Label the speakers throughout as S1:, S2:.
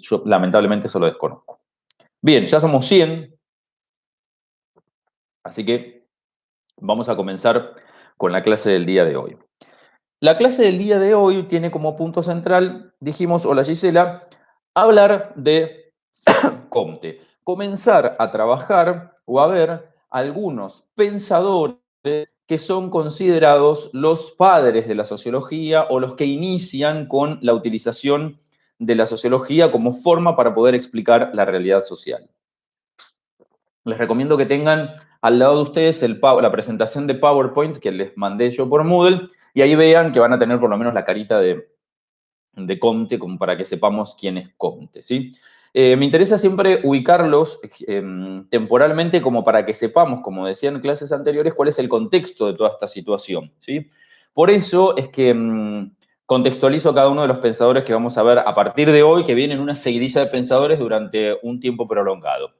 S1: yo lamentablemente eso lo desconozco. Bien, ya somos 100, así que vamos a comenzar con la clase del día de hoy. La clase del día de hoy tiene como punto central, dijimos, hola Gisela, hablar de Comte. Comenzar a trabajar o a ver algunos pensadores que son considerados los padres de la sociología o los que inician con la utilización de la sociología como forma para poder explicar la realidad social. Les recomiendo que tengan al lado de ustedes la presentación de PowerPoint que les mandé yo por Moodle y ahí vean que van a tener por lo menos la carita de Comte, como para que sepamos quién es Comte, ¿sí? Me interesa siempre ubicarlos temporalmente como para que sepamos, como decía en clases anteriores, cuál es el contexto de toda esta situación, ¿sí? Por eso es que contextualizo a cada uno de los pensadores que vamos a ver a partir de hoy, que vienen una seguidilla de pensadores durante un tiempo prolongado.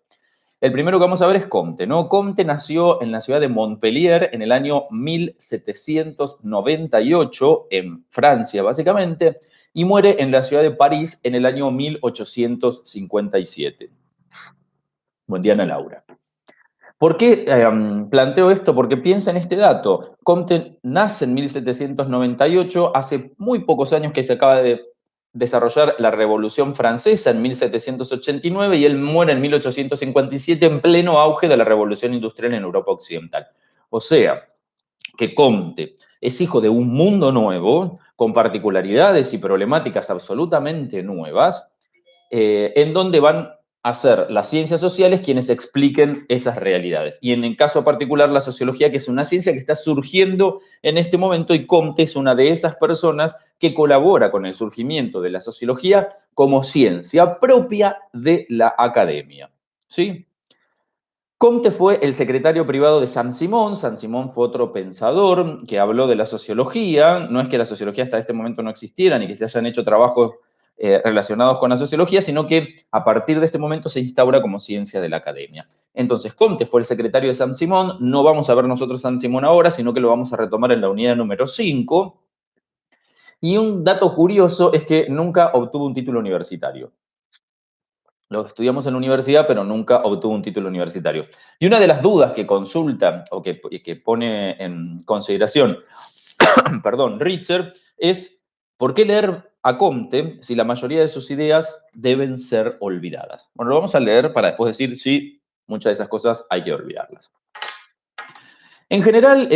S1: El primero que vamos a ver es Comte, ¿no? Comte nació en la ciudad de Montpellier en el año 1798, en Francia, básicamente, y muere en la ciudad de París en el año 1857. Buen día, Ana Laura. ¿Por qué planteo esto? Porque piensa en este dato. Comte nace en 1798, hace muy pocos años que se acaba de desarrollar la Revolución Francesa en 1789 y él muere en 1857 en pleno auge de la Revolución Industrial en Europa Occidental. O sea, que Comte es hijo de un mundo nuevo, con particularidades y problemáticas absolutamente nuevas, en donde van a ser las ciencias sociales quienes expliquen esas realidades. Y en el caso particular, la sociología, que es una ciencia que está surgiendo en este momento, y Comte es una de esas personas que colabora con el surgimiento de la sociología como ciencia propia de la academia. ¿Sí? Comte fue el secretario privado de Saint-Simon. Saint-Simon fue otro pensador que habló de la sociología. No es que la sociología hasta este momento no existiera ni que se hayan hecho trabajos relacionados con la sociología, sino que a partir de este momento se instaura como ciencia de la academia. Entonces, Comte fue el secretario de Saint-Simon. No vamos a ver nosotros Saint-Simon ahora, sino que lo vamos a retomar en la unidad número 5. Y un dato curioso es que nunca obtuvo un título universitario. Lo estudiamos en la universidad, pero nunca obtuvo un título universitario. Y una de las dudas que consulta o que pone en consideración, perdón, Richard, es ¿por qué leer a Comte si la mayoría de sus ideas deben ser olvidadas? Bueno, lo vamos a leer para después decir si muchas de esas cosas hay que olvidarlas. En general,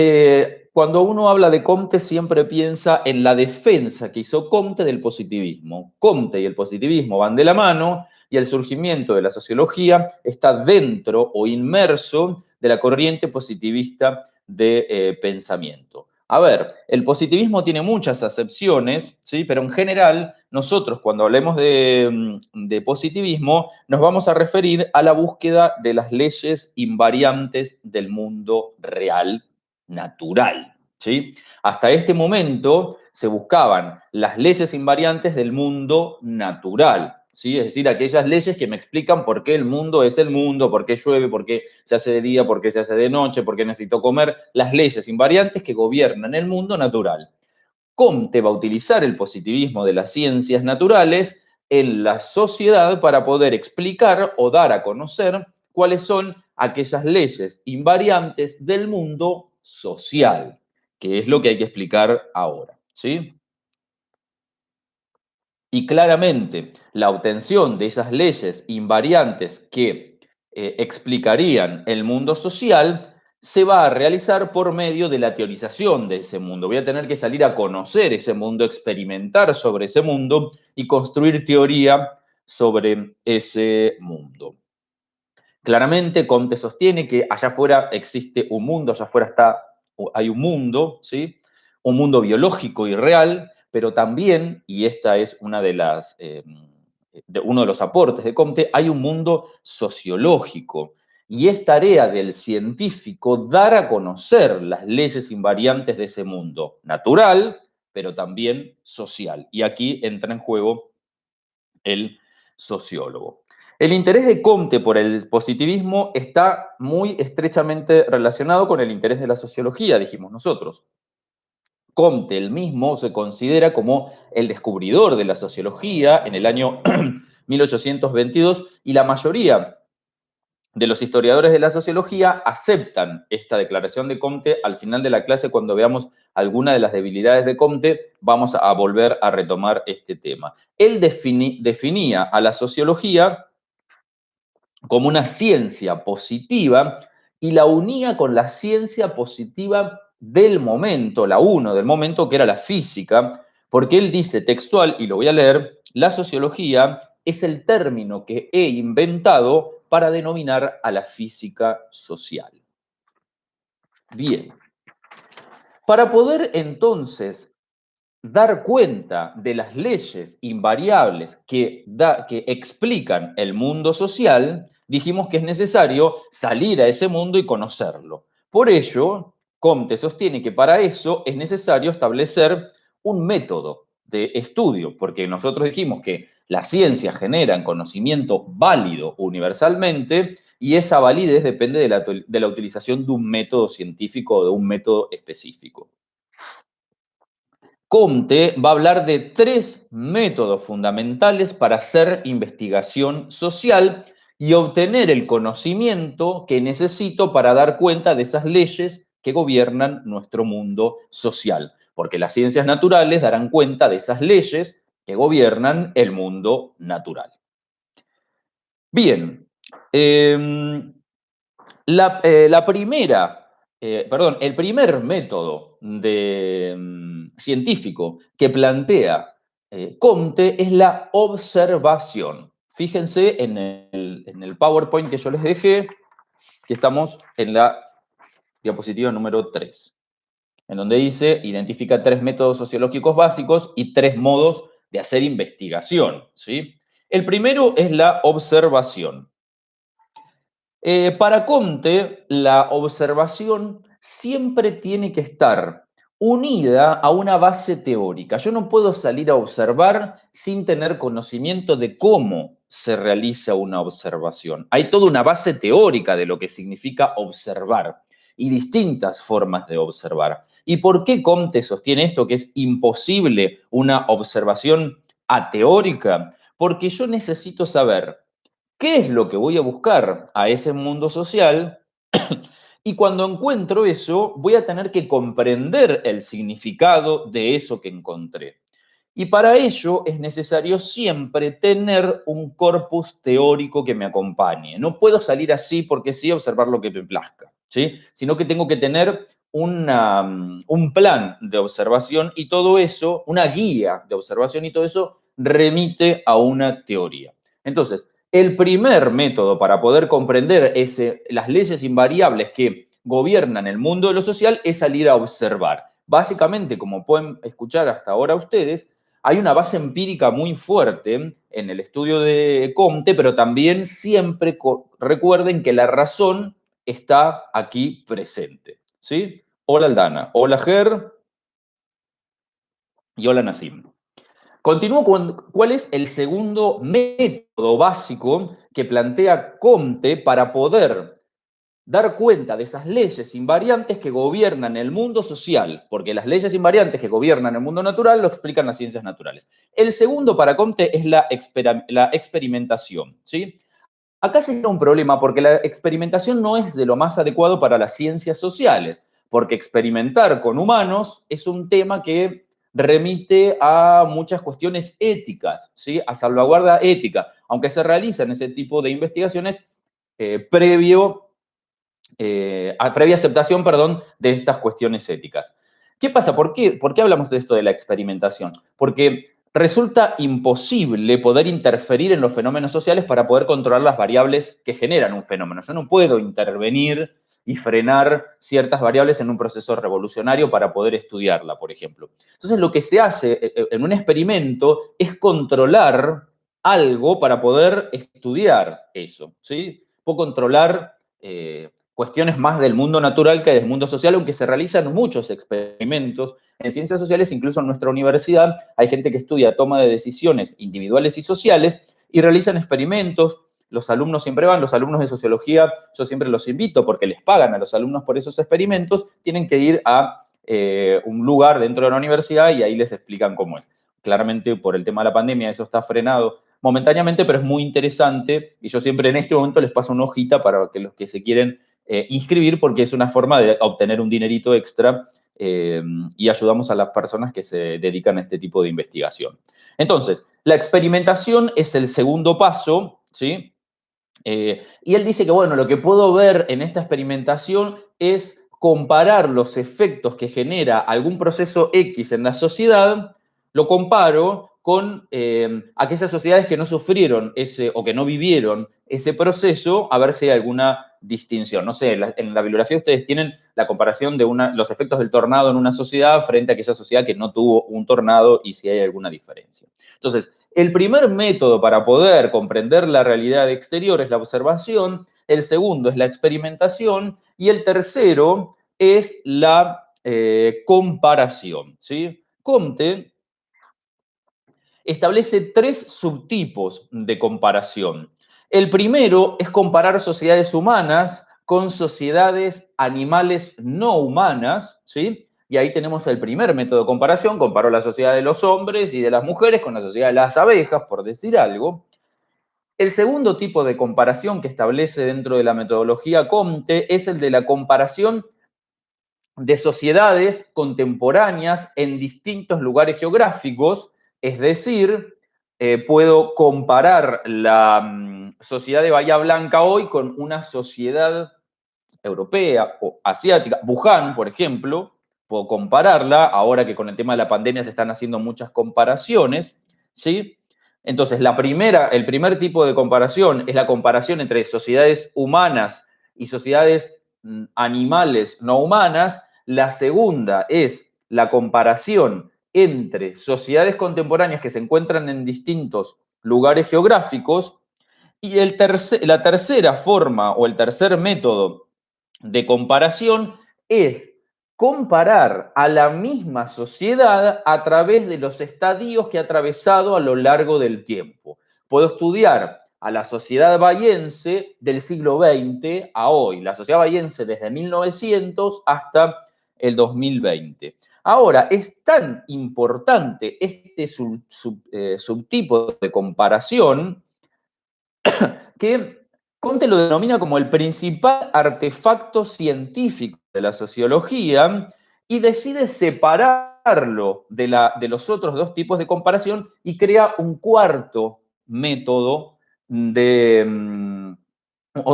S1: cuando uno habla de Comte, siempre piensa en la defensa que hizo Comte del positivismo. Comte y el positivismo van de la mano y el surgimiento de la sociología está dentro o inmerso de la corriente positivista de pensamiento. A ver, el positivismo tiene muchas acepciones, ¿sí? Pero en general, nosotros cuando hablemos de positivismo, nos vamos a referir a la búsqueda de las leyes invariantes del mundo real, natural, ¿sí? Hasta este momento se buscaban las leyes invariantes del mundo natural, ¿sí? Es decir, aquellas leyes que me explican por qué el mundo es el mundo, por qué llueve, por qué se hace de día, por qué se hace de noche, por qué necesito comer, las leyes invariantes que gobiernan el mundo natural. Comte va a utilizar el positivismo de las ciencias naturales en la sociedad para poder explicar o dar a conocer cuáles son aquellas leyes invariantes del mundo social, que es lo que hay que explicar ahora, ¿sí? Y claramente la obtención de esas leyes invariantes que explicarían el mundo social se va a realizar por medio de la teorización de ese mundo. Voy a tener que salir a conocer ese mundo, experimentar sobre ese mundo y construir teoría sobre ese mundo. Claramente, Comte sostiene que allá afuera existe un mundo, allá afuera hay un mundo, ¿sí? Un mundo biológico y real, pero también, y esta es una uno de los aportes de Comte, hay un mundo sociológico. Y es tarea del científico dar a conocer las leyes invariantes de ese mundo natural, pero también social. Y aquí entra en juego el sociólogo. El interés de Comte por el positivismo está muy estrechamente relacionado con el interés de la sociología, dijimos nosotros. Comte, el mismo, se considera como el descubridor de la sociología en el año 1822, y la mayoría de los historiadores de la sociología aceptan esta declaración de Comte. Al final de la clase, cuando veamos alguna de las debilidades de Comte, vamos a volver a retomar este tema. Él definía a la sociología como una ciencia positiva y la unía con la ciencia positiva del momento, la uno del momento, que era la física, porque él dice textual, y lo voy a leer: la sociología es el término que he inventado para denominar a la física social. Bien, para poder entonces dar cuenta de las leyes invariables que explican el mundo social, dijimos que es necesario salir a ese mundo y conocerlo. Por ello, Comte sostiene que para eso es necesario establecer un método de estudio, porque nosotros dijimos que la ciencia genera conocimiento válido universalmente y esa validez depende de la utilización de un método científico o de un método específico. Comte va a hablar de 3 métodos fundamentales para hacer investigación social y obtener el conocimiento que necesito para dar cuenta de esas leyes que gobiernan nuestro mundo social, porque las ciencias naturales darán cuenta de esas leyes que gobiernan el mundo natural. Bien, el primer método científico que plantea Comte es la observación. Fíjense en el PowerPoint que yo les dejé, que estamos en la diapositiva número 3, en donde dice: identifica 3 métodos sociológicos básicos y 3 modos de hacer investigación, ¿sí? El primero es la observación. Para Comte, la observación siempre tiene que estar unida a una base teórica. Yo no puedo salir a observar sin tener conocimiento de cómo se realiza una observación. Hay toda una base teórica de lo que significa observar y distintas formas de observar. ¿Y por qué Comte sostiene esto, que es imposible una observación ateórica? Porque yo necesito saber qué es lo que voy a buscar a ese mundo social, y cuando encuentro eso, voy a tener que comprender el significado de eso que encontré. Y para ello es necesario siempre tener un corpus teórico que me acompañe. No puedo salir así porque sí a observar lo que me plazca, ¿sí? Sino que tengo que tener un plan de observación y todo eso, una guía de observación, y todo eso remite a una teoría. Entonces, el primer método para poder comprender las leyes invariables que gobiernan el mundo de lo social es salir a observar. Básicamente, como pueden escuchar hasta ahora ustedes, hay una base empírica muy fuerte en el estudio de Comte, pero también siempre recuerden que la razón está aquí presente, ¿sí? Hola Aldana, hola Ger y hola Nassim. Continúo con cuál es el segundo método básico que plantea Comte para poder dar cuenta de esas leyes invariantes que gobiernan el mundo social, porque las leyes invariantes que gobiernan el mundo natural lo explican las ciencias naturales. El segundo para Comte es la experimentación, ¿sí? Acá se genera un problema porque la experimentación no es de lo más adecuado para las ciencias sociales, porque experimentar con humanos es un tema que remite a muchas cuestiones éticas, ¿sí? A salvaguarda ética, aunque se realizan ese tipo de investigaciones previa aceptación, perdón, de estas cuestiones éticas. ¿Qué pasa? ¿Por qué hablamos de esto de la experimentación? Porque resulta imposible poder interferir en los fenómenos sociales para poder controlar las variables que generan un fenómeno. Yo no puedo intervenir y frenar ciertas variables en un proceso revolucionario para poder estudiarla, por ejemplo. Entonces, lo que se hace en un experimento es controlar algo para poder estudiar eso, ¿sí? Puedo controlar cuestiones más del mundo natural que del mundo social, aunque se realizan muchos experimentos en ciencias sociales. Incluso en nuestra universidad hay gente que estudia toma de decisiones individuales y sociales y realizan experimentos. Los alumnos siempre van, los alumnos de sociología, yo siempre los invito porque les pagan a los alumnos por esos experimentos, tienen que ir a un lugar dentro de la universidad y ahí les explican cómo es. Claramente por el tema de la pandemia eso está frenado momentáneamente, pero es muy interesante y yo siempre en este momento les paso una hojita para que los que se quieren inscribir, porque es una forma de obtener un dinerito extra y ayudamos a las personas que se dedican a este tipo de investigación. Entonces, la experimentación es el segundo paso, ¿sí? Y él dice que, bueno, lo que puedo ver en esta experimentación es comparar los efectos que genera algún proceso X en la sociedad, lo comparo con aquellas sociedades que no sufrieron ese o que no vivieron ese proceso, a ver si hay alguna distinción. No sé, en la bibliografía ustedes tienen la comparación de los efectos del tornado en una sociedad frente a aquella sociedad que no tuvo un tornado y si hay alguna diferencia. Entonces, el primer método para poder comprender la realidad exterior es la observación, el segundo es la experimentación y el tercero es la comparación. ¿Sí? Comte establece tres subtipos de comparación. El primero es comparar sociedades humanas con sociedades animales no humanas, ¿sí? Y ahí tenemos el primer método de comparación, comparó la sociedad de los hombres y de las mujeres con la sociedad de las abejas, por decir algo. El segundo tipo de comparación que establece dentro de la metodología Comte es el de la comparación de sociedades contemporáneas en distintos lugares geográficos, es decir, puedo comparar la sociedad de Bahía Blanca hoy con una sociedad europea o asiática, Wuhan, por ejemplo, puedo compararla, ahora que con el tema de la pandemia se están haciendo muchas comparaciones, ¿sí? Entonces, el primer tipo de comparación es la comparación entre sociedades humanas y sociedades animales no humanas. La segunda es la comparación entre sociedades contemporáneas que se encuentran en distintos lugares geográficos. Y la tercera forma o el tercer método de comparación es comparar a la misma sociedad a través de los estadios que ha atravesado a lo largo del tiempo. Puedo estudiar a la sociedad bahiense del siglo XX a hoy, la sociedad bahiense desde 1900 hasta el 2020. Ahora, es tan importante este subtipo de comparación que Comte lo denomina como el principal artefacto científico de la sociología y decide separarlo de los otros dos tipos de comparación y crea un cuarto método o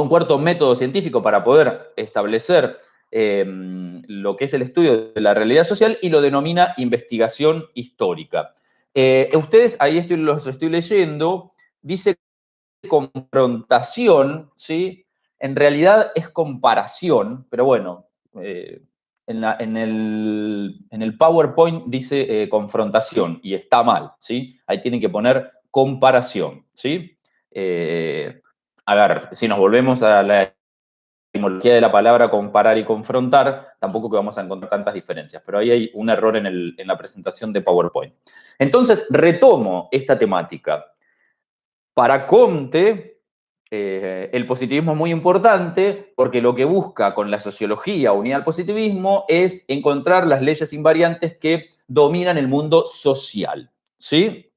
S1: un cuarto método científico para poder establecer lo que es el estudio de la realidad social y lo denomina investigación histórica. Ustedes, ahí los estoy leyendo, dice confrontación, ¿sí? En realidad es comparación, pero bueno, en el PowerPoint dice confrontación y está mal, ¿sí? Ahí tienen que poner comparación, ¿sí? A ver, si nos volvemos a la etimología de la palabra comparar y confrontar, tampoco que vamos a encontrar tantas diferencias, pero ahí hay un error en la presentación de PowerPoint. Entonces, retomo esta temática. Para Comte, el positivismo es muy importante porque lo que busca con la sociología unida al positivismo es encontrar las leyes invariantes que dominan el mundo social. ¿Sí?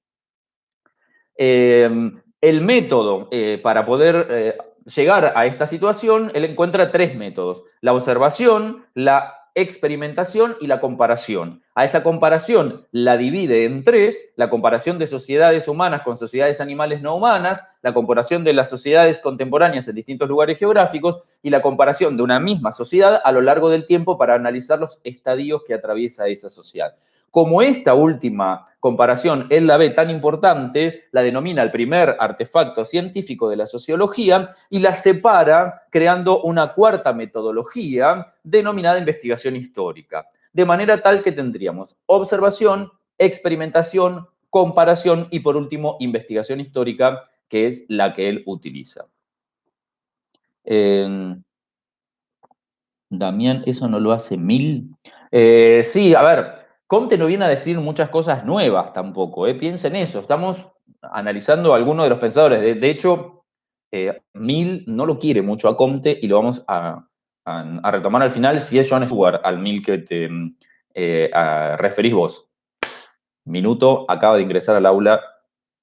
S1: El método para poder llegar a esta situación, él encuentra tres métodos: la observación, la experimentación y la comparación. A esa comparación la divide en tres: la comparación de sociedades humanas con sociedades animales no humanas, la comparación de las sociedades contemporáneas en distintos lugares geográficos y la comparación de una misma sociedad a lo largo del tiempo para analizar los estadios que atraviesa esa sociedad. Como esta última comparación él la ve tan importante, la denomina el primer artefacto científico de la sociología y la separa creando una cuarta metodología denominada investigación histórica. De manera tal que tendríamos observación, experimentación, comparación y por último investigación histórica, que es la que él utiliza. Damián, ¿eso no lo hace Mill? Sí, a ver, Comte no viene a decir muchas cosas nuevas tampoco, piensa en eso. Estamos analizando a algunos de los pensadores. De hecho, Mill no lo quiere mucho a Comte y lo vamos a retomar al final si es John Stuart, al Mill que te referís vos. Minuto, acaba de ingresar al aula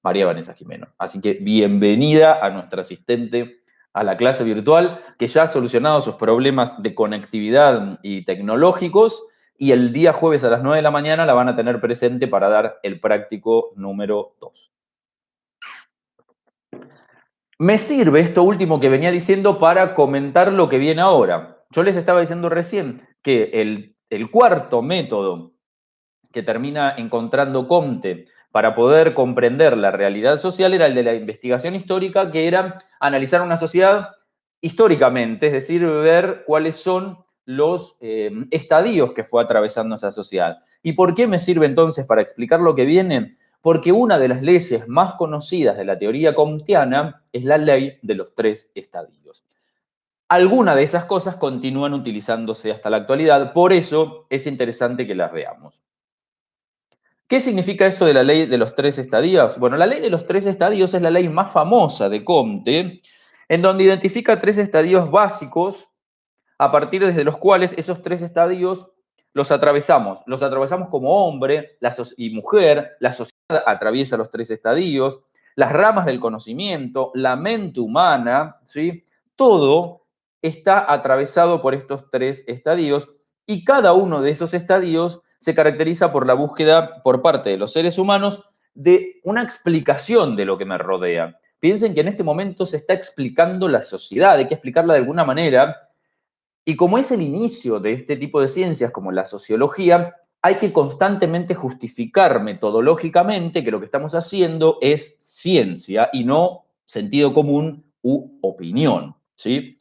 S1: María Vanessa Jimeno. Así que bienvenida a nuestra asistente a la clase virtual, que ya ha solucionado sus problemas de conectividad y tecnológicos, y el día jueves a las 9 de la mañana la van a tener presente para dar el práctico número 2. Me sirve esto último que venía diciendo para comentar lo que viene ahora. Yo les estaba diciendo recién que el cuarto método que termina encontrando Comte para poder comprender la realidad social era el de la investigación histórica, que era analizar una sociedad históricamente, es decir, ver cuáles son los estadios que fue atravesando esa sociedad. ¿Y por qué me sirve entonces para explicar lo que viene? Porque una de las leyes más conocidas de la teoría comtiana es la ley de los tres estadios. Algunas de esas cosas continúan utilizándose hasta la actualidad, por eso es interesante que las veamos. ¿Qué significa esto de la ley de los tres estadios? Bueno, la ley de los tres estadios es la ley más famosa de Comte, en donde identifica tres estadios básicos a partir de los cuales esos tres estadios los atravesamos. Los atravesamos como hombre y mujer, la sociedad atraviesa los tres estadios, las ramas del conocimiento, la mente humana, ¿sí? Todo está atravesado por estos tres estadios y cada uno de esos estadios se caracteriza por la búsqueda por parte de los seres humanos de una explicación de lo que me rodea. Piensen que en este momento se está explicando la sociedad, hay que explicarla de alguna manera, y como es el inicio de este tipo de ciencias, como la sociología, hay que constantemente justificar metodológicamente que lo que estamos haciendo es ciencia y no sentido común u opinión, ¿sí?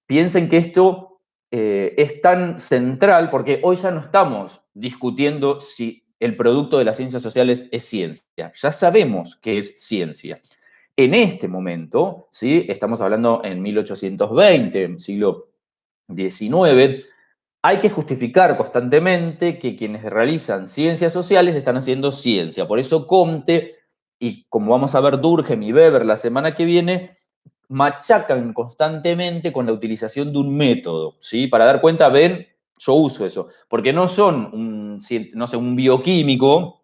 S1: Piensen que esto es tan central porque hoy ya no estamos discutiendo si el producto de las ciencias sociales es ciencia. Ya sabemos que es ciencia. En este momento, ¿sí? Estamos hablando en 1820, siglo XIX, hay que justificar constantemente que quienes realizan ciencias sociales están haciendo ciencia. Por eso Comte, y como vamos a ver Durkheim y Weber la semana que viene, machacan constantemente con la utilización de un método, ¿sí? Para dar cuenta, ven, yo uso eso, porque no son no sé, un bioquímico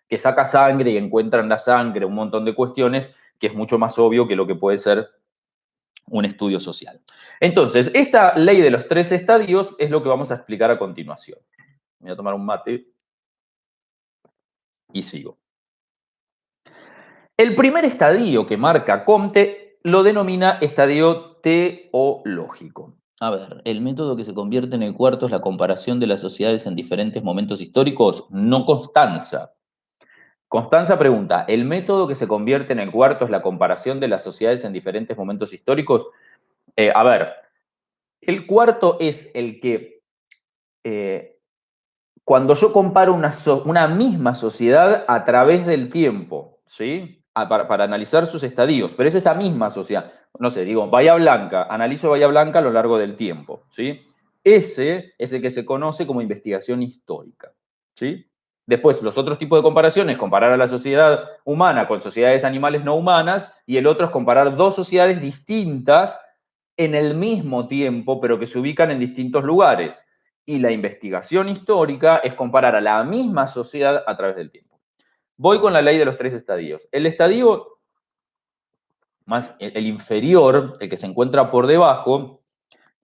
S1: que saca sangre y encuentra en la sangre un montón de cuestiones, que es mucho más obvio que lo que puede ser un estudio social. Entonces, esta ley de los tres estadios es lo que vamos a explicar a continuación. Voy a tomar un mate y sigo. El primer estadio que marca Comte lo denomina estadio teológico. A ver, el método que se convierte en el cuarto es la comparación de las sociedades en diferentes momentos históricos, no Constanza. Constanza pregunta, ¿el método que se convierte en el cuarto es la comparación de las sociedades en diferentes momentos históricos? A ver, el cuarto es el que cuando yo comparo una misma sociedad a través del tiempo, ¿sí? Para analizar sus estadios, pero es esa misma sociedad. No sé, digo, Bahía Blanca, analizo Bahía Blanca a lo largo del tiempo, ¿sí? Ese es el que se conoce como investigación histórica, ¿sí? Después, los otros tipos de comparaciones, comparar a la sociedad humana con sociedades animales no humanas, y el otro es comparar dos sociedades distintas en el mismo tiempo, pero que se ubican en distintos lugares. Y la investigación histórica es comparar a la misma sociedad a través del tiempo. Voy con la ley de los tres estadios. El estadio más el inferior, el que se encuentra por debajo,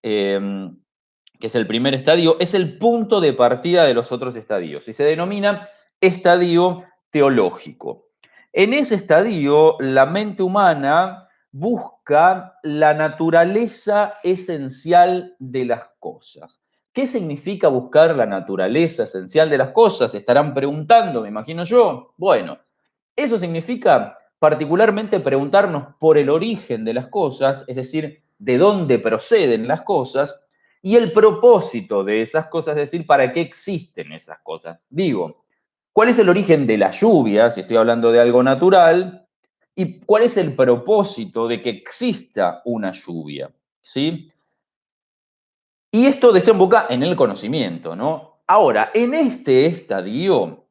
S1: que es el primer estadio, es el punto de partida de los otros estadios y se denomina estadio teológico. En ese estadio, la mente humana busca la naturaleza esencial de las cosas. ¿Qué significa buscar la naturaleza esencial de las cosas? Estarán preguntando, me imagino yo. Bueno, eso significa particularmente preguntarnos por el origen de las cosas, es decir, de dónde proceden las cosas, y el propósito de esas cosas, es decir, para qué existen esas cosas. Digo, ¿cuál es el origen de la lluvia, si estoy hablando de algo natural? ¿Y cuál es el propósito de que exista una lluvia? ¿Sí? Y esto desemboca en el conocimiento, ¿no? Ahora, en este estadio,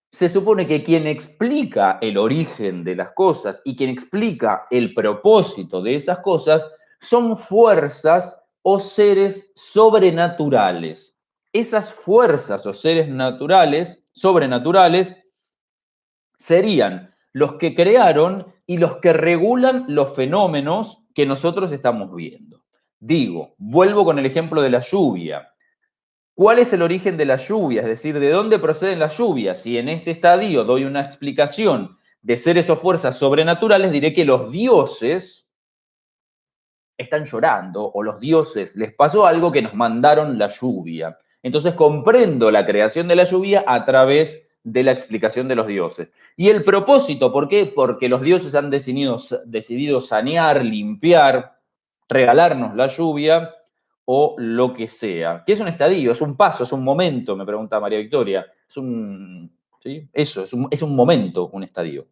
S1: se supone que quien explica el origen de las cosas y quien explica el propósito de esas cosas son fuerzas o seres sobrenaturales. Esas fuerzas o seres naturales, sobrenaturales, serían los que crearon y los que regulan los fenómenos que nosotros estamos viendo. Digo, vuelvo con el ejemplo de la lluvia. ¿Cuál es el origen de la lluvia? Es decir, ¿de dónde proceden las lluvias? Si en este estadio doy una explicación de seres o fuerzas sobrenaturales, diré que los dioses están llorando o los dioses les pasó algo que nos mandaron la lluvia. Entonces comprendo la creación de la lluvia a través de la explicación de los dioses. Y el propósito, ¿por qué? Porque los dioses han decidido sanear, limpiar, regalarnos la lluvia o lo que sea. ¿Qué es un estadio? Es un paso, es un momento, me pregunta María Victoria. Es un, ¿sí? Eso, es un momento, un estadio.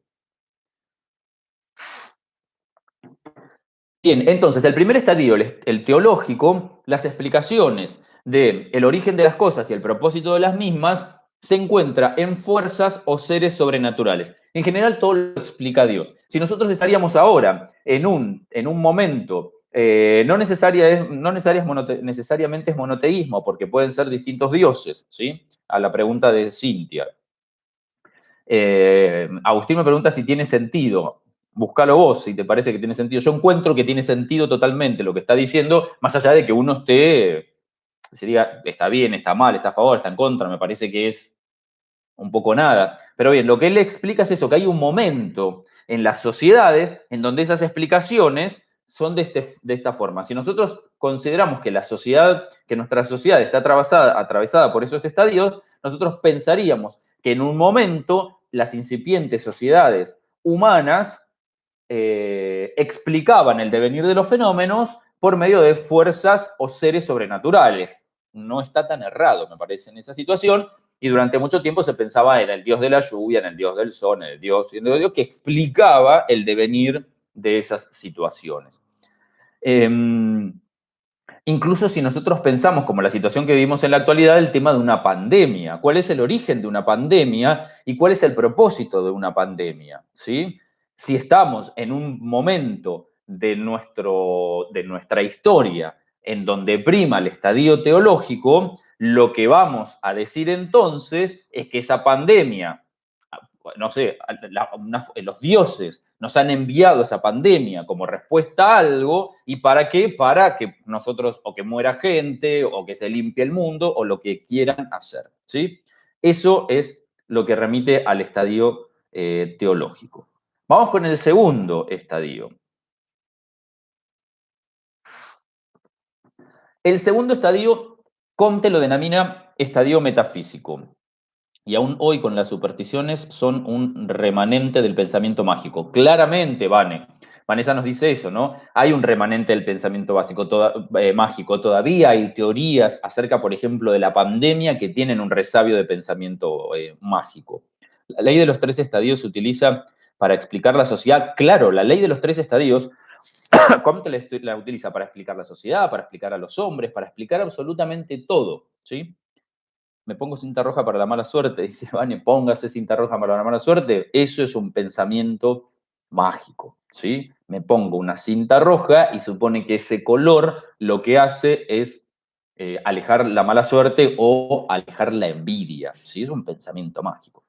S1: Bien, entonces, el primer estadio, el teológico, las explicaciones del origen de las cosas y el propósito de las mismas, se encuentra en fuerzas o seres sobrenaturales. En general, todo lo explica Dios. Si nosotros estaríamos ahora en un momento, necesariamente es monoteísmo, porque pueden ser distintos dioses, ¿sí? A la pregunta de Cintia. Agustín me pregunta si tiene sentido. Búscalo vos si te parece que tiene sentido. Yo encuentro que tiene sentido totalmente lo que está diciendo, más allá de que uno sería, está bien, está mal, está a favor, está en contra, me parece que es un poco nada. Pero bien, lo que él explica es eso, que hay un momento en las sociedades en donde esas explicaciones son de esta forma. Si nosotros consideramos que que nuestra sociedad está atravesada por esos estadios, nosotros pensaríamos que en un momento las incipientes sociedades humanas explicaban el devenir de los fenómenos por medio de fuerzas o seres sobrenaturales. No está tan errado, me parece, en esa situación, y durante mucho tiempo se pensaba en el dios de la lluvia, en el dios del sol, en el dios que explicaba el devenir de esas situaciones. Eh, Incluso si nosotros pensamos, como la situación que vivimos en la actualidad, el tema de una pandemia. ¿Cuál es el origen de una pandemia y cuál es el propósito de una pandemia? ¿Sí? Si estamos en un momento de nuestra historia en donde prima el estadio teológico, lo que vamos a decir entonces es que esa pandemia, no sé, los dioses nos han enviado esa pandemia como respuesta a algo, ¿y para qué? Para que nosotros, o que muera gente, o que se limpie el mundo, o lo que quieran hacer, ¿sí? Eso es lo que remite al estadio teológico. Vamos con el segundo estadio. El segundo estadio, Comte lo denomina estadio metafísico. Y aún hoy con las supersticiones son un remanente del pensamiento mágico. Claramente, Vanessa nos dice eso, ¿no? Hay un remanente del pensamiento mágico. Todavía hay teorías acerca, por ejemplo, de la pandemia que tienen un resabio de pensamiento mágico. La ley de los tres estadios se utiliza para explicar la sociedad. Claro, la ley de los tres estadios, ¿cómo la utiliza? Para explicar la sociedad, para explicar a los hombres, para explicar absolutamente todo, ¿sí? Me pongo cinta roja para la mala suerte, dice Vane, póngase cinta roja para la mala suerte, eso es un pensamiento mágico, ¿sí? Me pongo una cinta roja y supone que ese color lo que hace es alejar la mala suerte o alejar la envidia, ¿sí? Es un pensamiento mágico.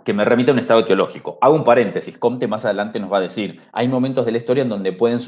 S1: Que me remite a un estado teológico. Hago un paréntesis, Comte más adelante nos va a decir, hay momentos de la historia en donde pueden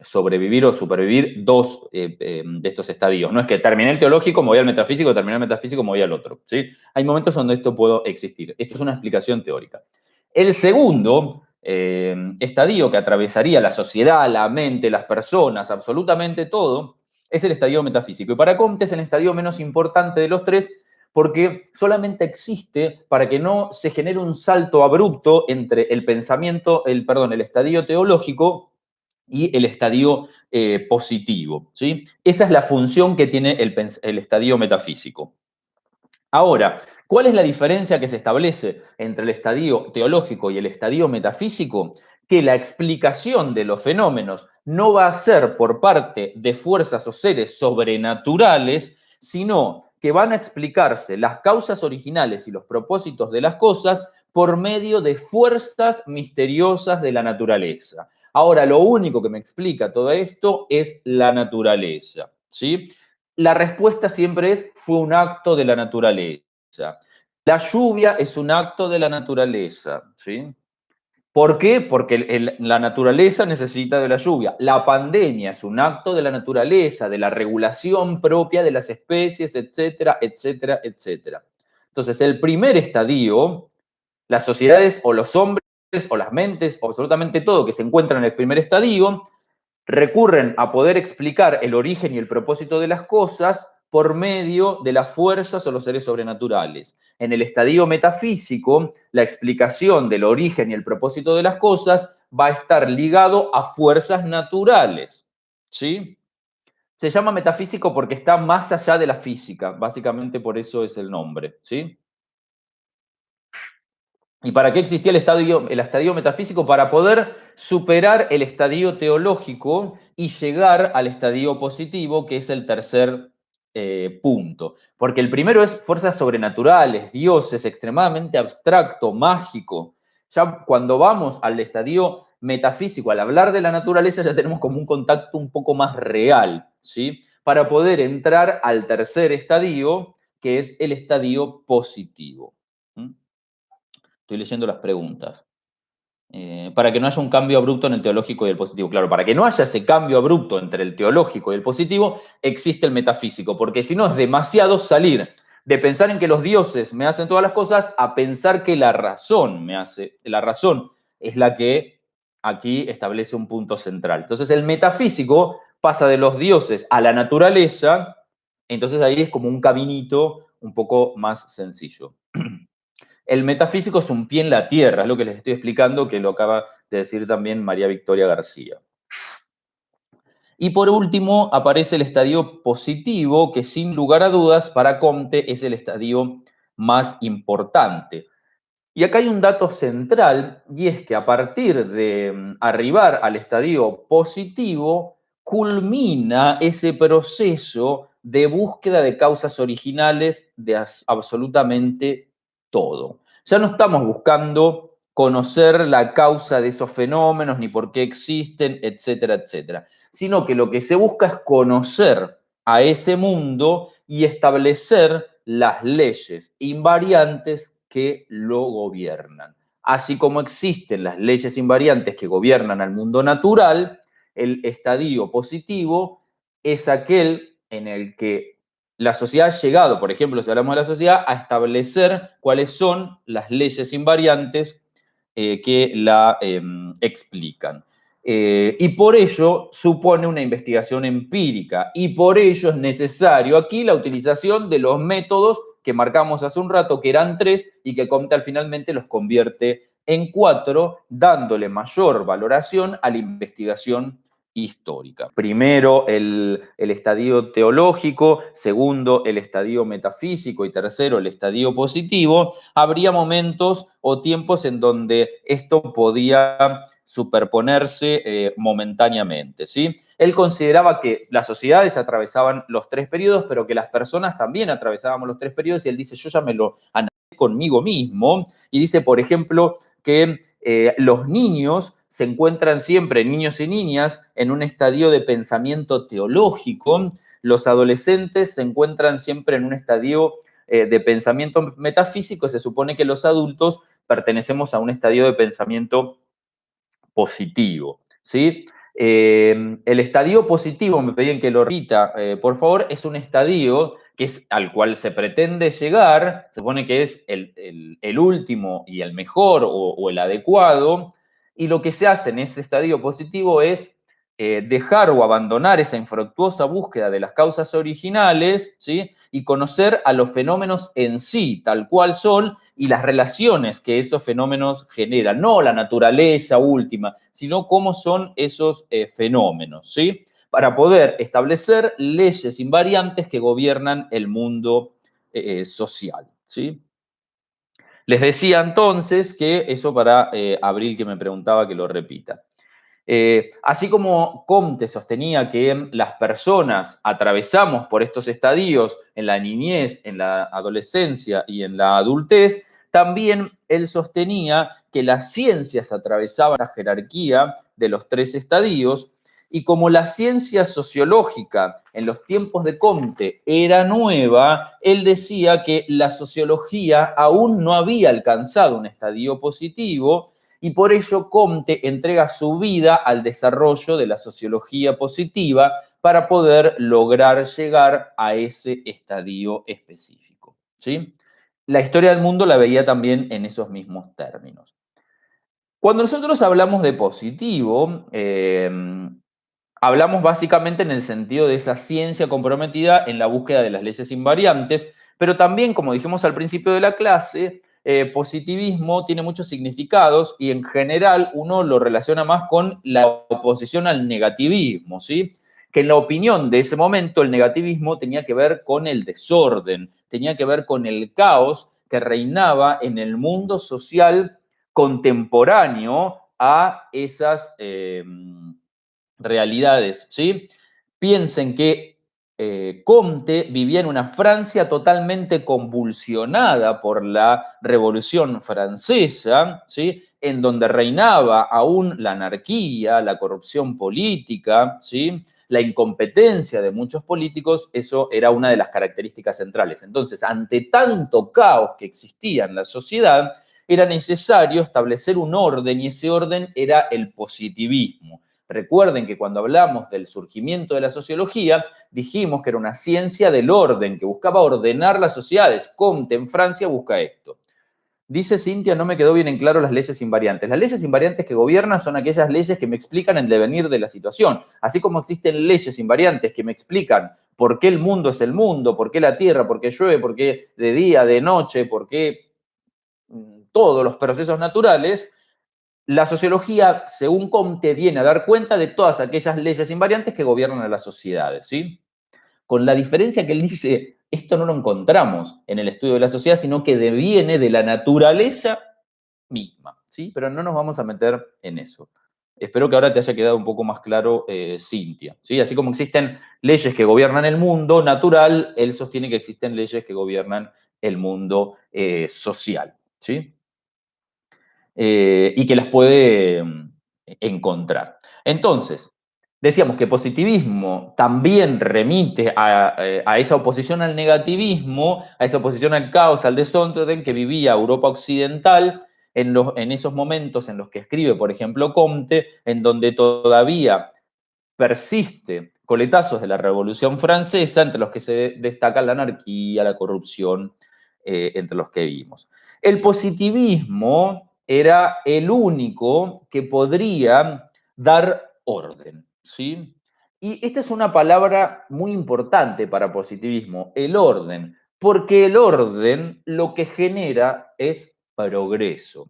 S1: sobrevivir o supervivir dos de estos estadios. No es que terminé el teológico, me voy al metafísico, terminé el metafísico, me voy al otro. ¿Sí? Hay momentos donde esto puede existir. Esto es una explicación teórica. El segundo estadio que atravesaría la sociedad, la mente, las personas, absolutamente todo, es el estadio metafísico. Y para Comte es el estadio menos importante de los tres, porque solamente existe para que no se genere un salto abrupto entre el estadio teológico y el estadio positivo, ¿sí? Esa es la función que tiene el estadio metafísico. Ahora, ¿cuál es la diferencia que se establece entre el estadio teológico y el estadio metafísico? Que la explicación de los fenómenos no va a ser por parte de fuerzas o seres sobrenaturales, sino que van a explicarse las causas originales y los propósitos de las cosas por medio de fuerzas misteriosas de la naturaleza. Ahora, lo único que me explica todo esto es la naturaleza, ¿sí? La respuesta siempre fue un acto de la naturaleza. La lluvia es un acto de la naturaleza, ¿sí? ¿Por qué? Porque la naturaleza necesita de la lluvia. La pandemia es un acto de la naturaleza, de la regulación propia de las especies, etcétera, etcétera, etcétera. Entonces, el primer estadio, las sociedades o los hombres o las mentes, o absolutamente todo que se encuentran en el primer estadio, recurren a poder explicar el origen y el propósito de las cosas por medio de las fuerzas o los seres sobrenaturales. En el estadio metafísico, la explicación del origen y el propósito de las cosas va a estar ligado a fuerzas naturales, ¿sí? Se llama metafísico porque está más allá de la física, básicamente por eso es el nombre, ¿sí? ¿Y para qué existía el estadio metafísico? Para poder superar el estadio teológico y llegar al estadio positivo, que es el tercer punto. Porque el primero es fuerzas sobrenaturales, dioses, extremadamente abstracto, mágico. Ya cuando vamos al estadio metafísico, al hablar de la naturaleza, ya tenemos como un contacto un poco más real, ¿sí? Para poder entrar al tercer estadio, que es el estadio positivo. ¿Mm? Estoy leyendo las preguntas. Para que no haya un cambio abrupto en el teológico y el positivo. Claro, para que no haya ese cambio abrupto entre el teológico y el positivo, existe el metafísico, porque si no es demasiado salir de pensar en que los dioses me hacen todas las cosas a pensar que la razón me hace. La razón es la que aquí establece un punto central. Entonces el metafísico pasa de los dioses a la naturaleza, entonces ahí es como un caminito un poco más sencillo. El metafísico es un pie en la tierra, es lo que les estoy explicando, que lo acaba de decir también María Victoria García. Y por último aparece el estadio positivo, que sin lugar a dudas para Comte es el estadio más importante. Y acá hay un dato central, y es que a partir de arribar al estadio positivo, culmina ese proceso de búsqueda de causas originales de absolutamente todo. Ya no estamos buscando conocer la causa de esos fenómenos, ni por qué existen, etcétera, etcétera, sino que lo que se busca es conocer a ese mundo y establecer las leyes invariantes que lo gobiernan. Así como existen las leyes invariantes que gobiernan al mundo natural, el estadio positivo es aquel en el que la sociedad ha llegado, por ejemplo, si hablamos de la sociedad, a establecer cuáles son las leyes invariantes que la explican. Y por ello supone una investigación empírica y por ello es necesario aquí la utilización de los métodos que marcamos hace un rato, que eran 3 y que Comte finalmente los convierte en 4, dándole mayor valoración a la investigación histórica. Primero el estadio teológico, segundo el estadio metafísico y tercero el estadio positivo. Habría momentos o tiempos en donde esto podía superponerse momentáneamente, ¿sí? Él consideraba que las sociedades atravesaban los 3 periodos, pero que las personas también atravesábamos los 3 periodos, y él dice, yo ya me lo analicé conmigo mismo, y dice, por ejemplo, que los niños se encuentran siempre, niños y niñas, en un estadio de pensamiento teológico, los adolescentes se encuentran siempre en un estadio de pensamiento metafísico, se supone que los adultos pertenecemos a un estadio de pensamiento positivo, ¿sí? El estadio positivo, me pedían que lo repita, por favor, es un estadio que es al cual se pretende llegar, se supone que es el último y el mejor o el adecuado, y lo que se hace en ese estadio positivo es dejar o abandonar esa infructuosa búsqueda de las causas originales, ¿sí? Y conocer a los fenómenos en sí, tal cual son, y las relaciones que esos fenómenos generan, no la naturaleza última, sino cómo son esos fenómenos, ¿sí? Para poder establecer leyes invariantes que gobiernan el mundo social, ¿sí? Les decía entonces que eso para Abril, que me preguntaba, que lo repita. Así como Comte sostenía que las personas atravesamos por estos estadios en la niñez, en la adolescencia y en la adultez, también él sostenía que las ciencias atravesaban la jerarquía de los 3 estadios Y como la ciencia sociológica en los tiempos de Comte era nueva, él decía que la sociología aún no había alcanzado un estadio positivo y por ello Comte entrega su vida al desarrollo de la sociología positiva para poder lograr llegar a ese estadio específico, ¿sí? La historia del mundo la veía también en esos mismos términos. Cuando nosotros hablamos de positivo, hablamos básicamente en el sentido de esa ciencia comprometida en la búsqueda de las leyes invariantes, pero también, como dijimos al principio de la clase, positivismo tiene muchos significados y en general uno lo relaciona más con la oposición al negativismo, ¿sí? Que en la opinión de ese momento el negativismo tenía que ver con el desorden, tenía que ver con el caos que reinaba en el mundo social contemporáneo a esas realidades, ¿sí? Piensen que Comte vivía en una Francia totalmente convulsionada por la Revolución Francesa, ¿sí? En donde reinaba aún la anarquía, la corrupción política, ¿sí? La incompetencia de muchos políticos, eso era una de las características centrales. Entonces, ante tanto caos que existía en la sociedad, era necesario establecer un orden y ese orden era el positivismo. Recuerden que cuando hablamos del surgimiento de la sociología, dijimos que era una ciencia del orden, que buscaba ordenar las sociedades. Comte en Francia busca esto. Dice Cintia, no me quedó bien en claro las leyes invariantes. Las leyes invariantes que gobiernan son aquellas leyes que me explican el devenir de la situación. Así como existen leyes invariantes que me explican por qué el mundo es el mundo, por qué la tierra, por qué llueve, por qué de día, de noche, por qué todos los procesos naturales, la sociología, según Comte, viene a dar cuenta de todas aquellas leyes invariantes que gobiernan a las sociedades, ¿sí? Con la diferencia que él dice, esto no lo encontramos en el estudio de la sociedad, sino que deviene de la naturaleza misma, ¿sí? Pero no nos vamos a meter en eso. Espero que ahora te haya quedado un poco más claro, Cintia, ¿sí? Así como existen leyes que gobiernan el mundo natural, él sostiene que existen leyes que gobiernan el mundo social, ¿sí? Y que las puede encontrar. Entonces, decíamos que positivismo también remite a esa oposición al negativismo, a esa oposición al caos, al desorden que vivía Europa Occidental en esos momentos en los que escribe, por ejemplo, Comte, en donde todavía persiste coletazos de la Revolución Francesa, entre los que se destaca la anarquía, la corrupción, entre los que vimos. El positivismo era el único que podría dar orden, ¿sí? Y esta es una palabra muy importante para positivismo, el orden, porque el orden lo que genera es progreso.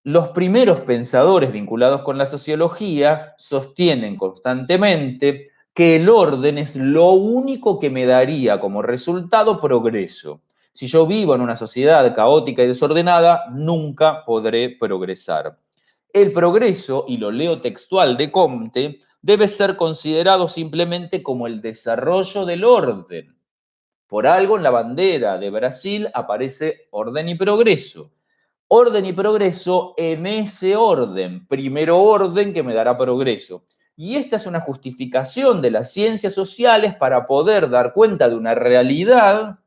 S1: Los primeros pensadores vinculados con la sociología sostienen constantemente que el orden es lo único que me daría como resultado progreso. Si yo vivo en una sociedad caótica y desordenada, nunca podré progresar. El progreso, y lo leo textual de Comte, debe ser considerado simplemente como el desarrollo del orden. Por algo en la bandera de Brasil aparece orden y progreso. Orden y progreso en ese orden, primero orden que me dará progreso. Y esta es una justificación de las ciencias sociales para poder dar cuenta de una realidad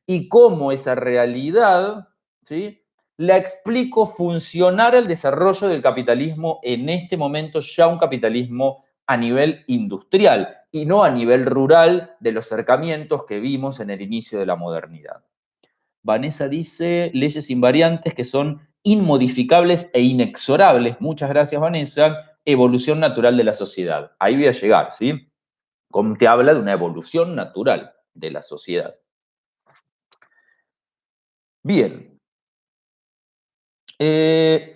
S1: y cómo esa realidad, ¿sí?, la explico funcionar el desarrollo del capitalismo en este momento, ya un capitalismo a nivel industrial y no a nivel rural de los acercamientos que vimos en el inicio de la modernidad. Vanessa dice leyes invariantes que son inmodificables e inexorables. Muchas gracias, Vanessa. Evolución natural de la sociedad. Ahí voy a llegar, ¿sí? Comte habla de una evolución natural de la sociedad. Bien.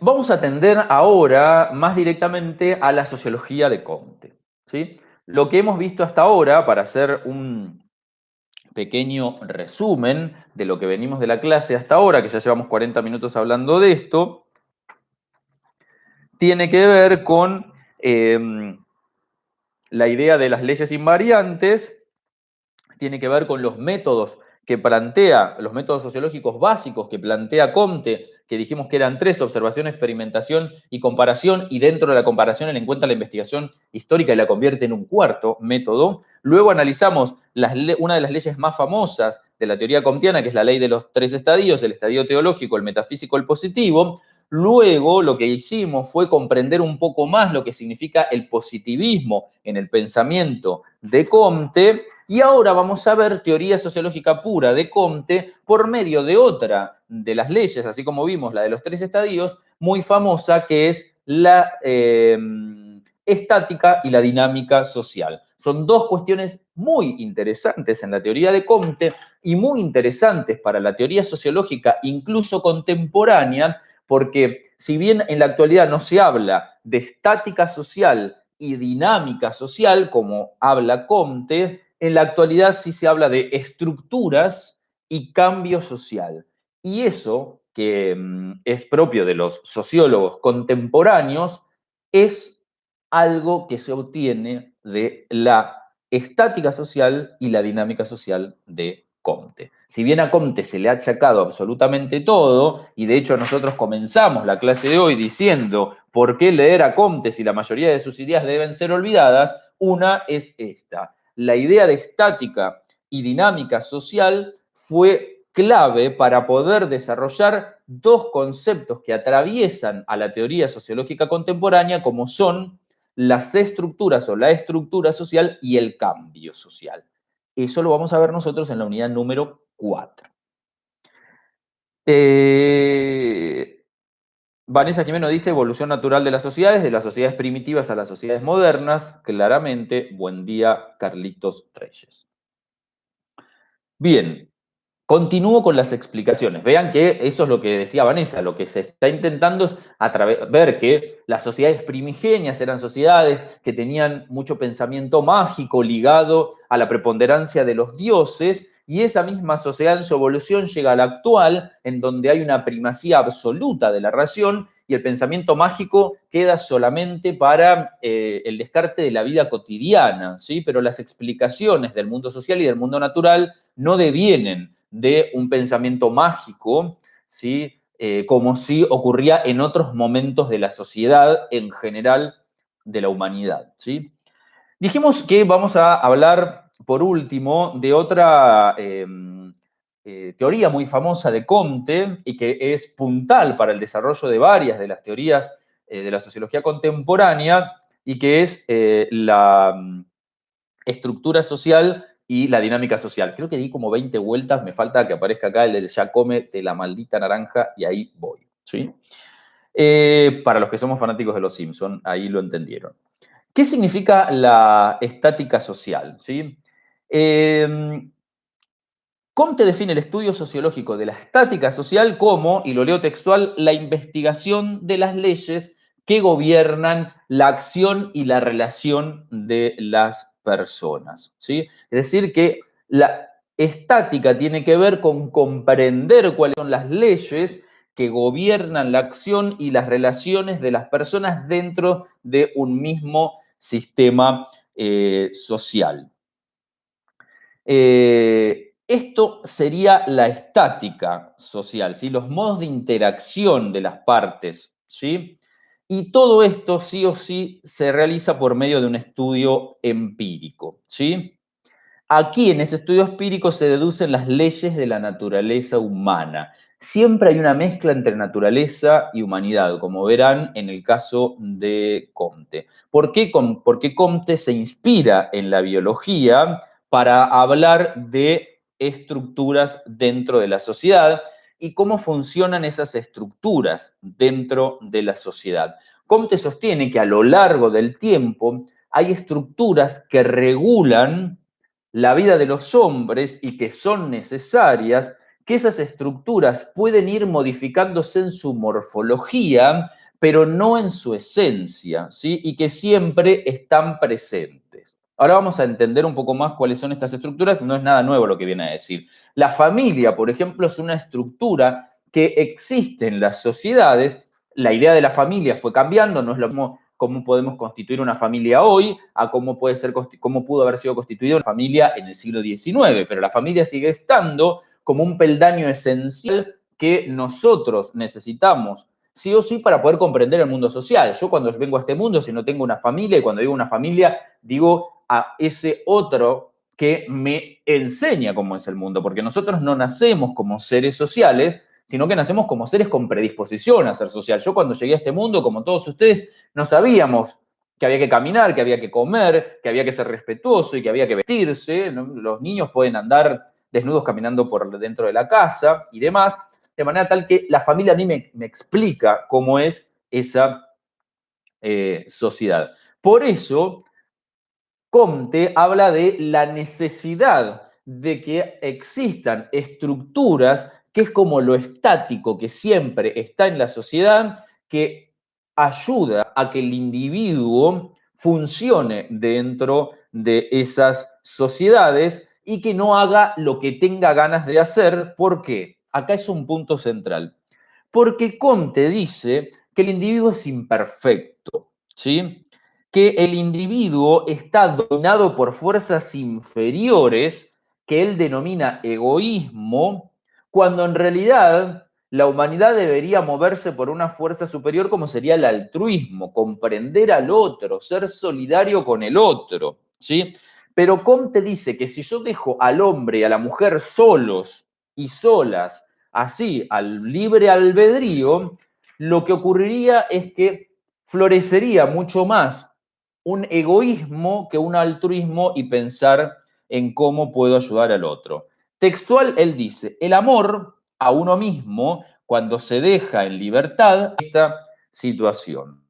S1: Vamos a atender ahora más directamente a la sociología de Comte, ¿sí? Lo que hemos visto hasta ahora, para hacer un pequeño resumen de lo que venimos de la clase hasta ahora, que ya llevamos 40 minutos hablando de esto, tiene que ver con la idea de las leyes invariantes, tiene que ver con los métodos que plantea, los métodos sociológicos básicos que plantea Comte, que dijimos que eran 3: observación, experimentación y comparación, y dentro de la comparación él encuentra la investigación histórica y la convierte en un 4º método. Luego analizamos una de las leyes más famosas de la teoría comtiana, que es la ley de los 3 estadios, el estadio teológico, el metafísico, el positivo. Luego lo que hicimos fue comprender un poco más lo que significa el positivismo en el pensamiento de Comte, y ahora vamos a ver teoría sociológica pura de Comte por medio de otra de las leyes, así como vimos la de los 3 estadios, muy famosa, que es la estática y la dinámica social. Son 2 cuestiones muy interesantes en la teoría de Comte y muy interesantes para la teoría sociológica, incluso contemporánea, porque si bien en la actualidad no se habla de estática social y dinámica social, como habla Comte, en la actualidad sí se habla de estructuras y cambio social. Y eso, que es propio de los sociólogos contemporáneos, es algo que se obtiene de la estática social y la dinámica social de Comte. Si bien a Comte se le ha achacado absolutamente todo, y de hecho nosotros comenzamos la clase de hoy diciendo por qué leer a Comte si la mayoría de sus ideas deben ser olvidadas, una es esta. La idea de estática y dinámica social fue clave para poder desarrollar 2 conceptos que atraviesan a la teoría sociológica contemporánea, como son las estructuras o la estructura social y el cambio social. Eso lo vamos a ver nosotros en la unidad número 4. Vanessa Jimeno dice evolución natural de las sociedades primitivas a las sociedades modernas. Claramente, buen día, Carlitos Reyes. Bien, continúo con las explicaciones. Vean que eso es lo que decía Vanessa, lo que se está intentando es ver que las sociedades primigenias eran sociedades que tenían mucho pensamiento mágico ligado a la preponderancia de los dioses, y esa misma sociedad en su evolución llega a la actual, en donde hay una primacía absoluta de la razón y el pensamiento mágico queda solamente para el descarte de la vida cotidiana, ¿sí? Pero las explicaciones del mundo social y del mundo natural no devienen de un pensamiento mágico, ¿sí? Como si ocurría en otros momentos de la sociedad en general de la humanidad, ¿sí? Dijimos que vamos a hablar, por último, de otra teoría muy famosa de Comte y que es puntal para el desarrollo de varias de las teorías de la sociología contemporánea, y que es la estructura social y la dinámica social. Creo que di como 20 vueltas, me falta que aparezca acá el del ya cómete la maldita naranja, y ahí voy, ¿sí? Para los que somos fanáticos de los Simpson, ahí lo entendieron. ¿Qué significa la estática social? ¿Sí? Comte define el estudio sociológico de la estática social como, y lo leo textual, la investigación de las leyes que gobiernan la acción y la relación de las personas, ¿sí? Es decir, que la estática tiene que ver con comprender cuáles son las leyes que gobiernan la acción y las relaciones de las personas dentro de un mismo sistema social. Esto sería la estática social, ¿sí? Los modos de interacción de las partes, ¿sí? Y todo esto sí o sí se realiza por medio de un estudio empírico, ¿sí? Aquí, en ese estudio empírico, se deducen las leyes de la naturaleza humana. Siempre hay una mezcla entre naturaleza y humanidad, como verán en el caso de Comte. ¿Por qué? Porque Comte se inspira en la biología para hablar de estructuras dentro de la sociedad y cómo funcionan esas estructuras dentro de la sociedad. Comte sostiene que a lo largo del tiempo hay estructuras que regulan la vida de los hombres y que son necesarias, que esas estructuras pueden ir modificándose en su morfología, pero no en su esencia, ¿sí? Y que siempre están presentes. Ahora vamos a entender un poco más cuáles son estas estructuras. No es nada nuevo lo que viene a decir. La familia, por ejemplo, es una estructura que existe en las sociedades. La idea de la familia fue cambiando, no es lo mismo cómo podemos constituir una familia hoy a cómo pudo haber sido constituida una familia en el siglo XIX, pero la familia sigue estando como un peldaño esencial que nosotros necesitamos sí o sí para poder comprender el mundo social. Yo cuando vengo a este mundo, si no tengo una familia, y cuando digo una familia, digo a ese otro que me enseña cómo es el mundo, porque nosotros no nacemos como seres sociales, sino que nacemos como seres con predisposición a ser social. Yo cuando llegué a este mundo, como todos ustedes, no sabíamos que había que caminar, que había que comer, que había que ser respetuoso y que había que vestirse, ¿no? Los niños pueden andar desnudos caminando por dentro de la casa y demás, de manera tal que la familia a mí me explica cómo es esa sociedad. Por eso, Comte habla de la necesidad de que existan estructuras que es como lo estático que siempre está en la sociedad, que ayuda a que el individuo funcione dentro de esas sociedades y que no haga lo que tenga ganas de hacer. ¿Por qué? Acá es un punto central. Porque Comte dice que el individuo es imperfecto, ¿sí? Que el individuo está dominado por fuerzas inferiores que él denomina egoísmo, cuando en realidad la humanidad debería moverse por una fuerza superior como sería el altruismo, comprender al otro, ser solidario con el otro, ¿sí? Pero Comte dice que si yo dejo al hombre y a la mujer solos y solas, así, al libre albedrío, lo que ocurriría es que florecería mucho más un egoísmo que un altruismo y pensar en cómo puedo ayudar al otro. Textual, él dice, el amor a uno mismo, cuando se deja en libertad, esta situación.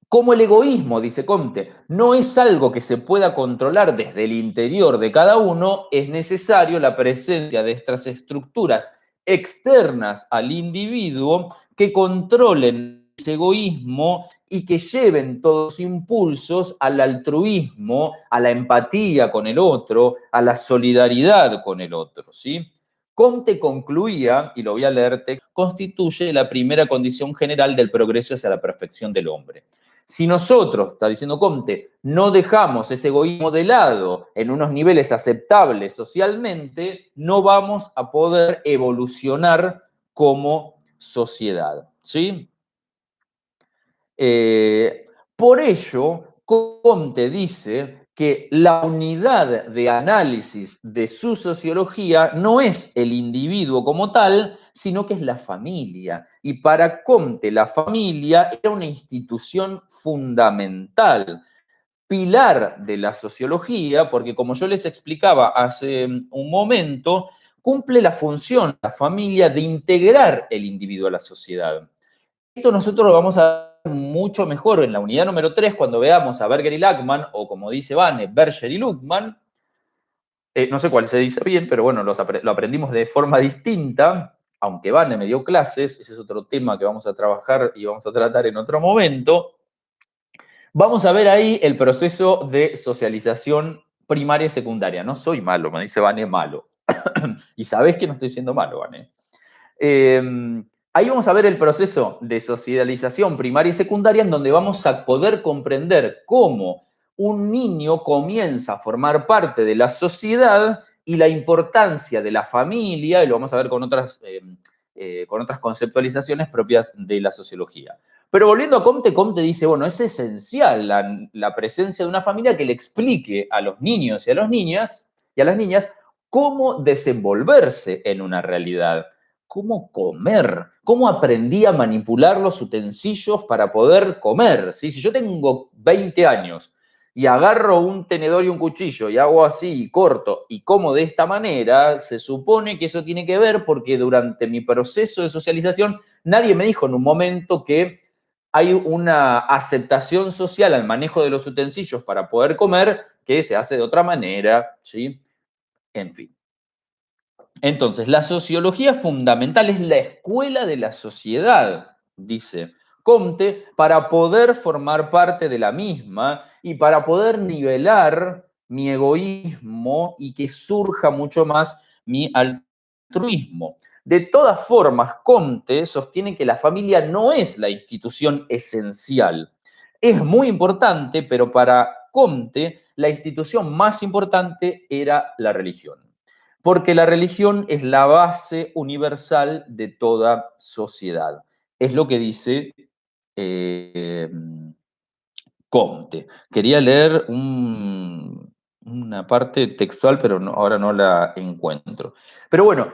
S1: Como el egoísmo, dice Comte, no es algo que se pueda controlar desde el interior de cada uno, es necesario la presencia de estas estructuras externas al individuo que controlen ese egoísmo y que lleven todos los impulsos al altruismo, a la empatía con el otro, a la solidaridad con el otro, ¿sí? Comte concluía, y lo voy a leerte, constituye la primera condición general del progreso hacia la perfección del hombre. Si nosotros, está diciendo Comte, no dejamos ese egoísmo de lado en unos niveles aceptables socialmente, no vamos a poder evolucionar como sociedad, ¿sí? Por ello, Comte dice que la unidad de análisis de su sociología no es el individuo como tal, sino que es la familia. Y para Comte la familia era una institución fundamental, pilar de la sociología, porque como yo les explicaba hace un momento, cumple la función, la familia, de integrar el individuo a la sociedad. Esto nosotros lo vamos a ver mucho mejor en la unidad número 3 cuando veamos a Berger y Lachmann, o como dice Vane, Berger y Luhmann. No sé cuál se dice bien, pero bueno, lo aprendimos de forma distinta, aunque Vane me dio clases, ese es otro tema que vamos a trabajar y vamos a tratar en otro momento. Vamos a ver ahí el proceso de socialización primaria y secundaria. No soy malo, me dice Vane, malo. Y sabés que no estoy siendo malo, Vane. Ahí vamos a ver el proceso de socialización primaria y secundaria en donde vamos a poder comprender cómo un niño comienza a formar parte de la sociedad y la importancia de la familia, y lo vamos a ver con otras conceptualizaciones propias de la sociología. Pero volviendo a Comte, Comte dice, bueno, es esencial la presencia de una familia que le explique a los niños y a las niñas cómo desenvolverse en una realidad, cómo comer, cómo aprendí a manipular los utensilios para poder comer. ¿Sí? Si yo tengo 20 años y agarro un tenedor y un cuchillo y hago así, y corto, y como de esta manera, se supone que eso tiene que ver porque durante mi proceso de socialización nadie me dijo en un momento que hay una aceptación social al manejo de los utensilios para poder comer que se hace de otra manera, ¿sí? En fin. Entonces, la sociología fundamental es la escuela de la sociedad, dice Comte, para poder formar parte de la misma y para poder nivelar mi egoísmo y que surja mucho más mi altruismo. De todas formas, Comte sostiene que la familia no es la institución esencial. Es muy importante, pero para Comte la institución más importante era la religión, porque la religión es la base universal de toda sociedad. Es lo que dice eh, Comte. Quería leer una parte textual, pero ahora no la encuentro. Pero bueno,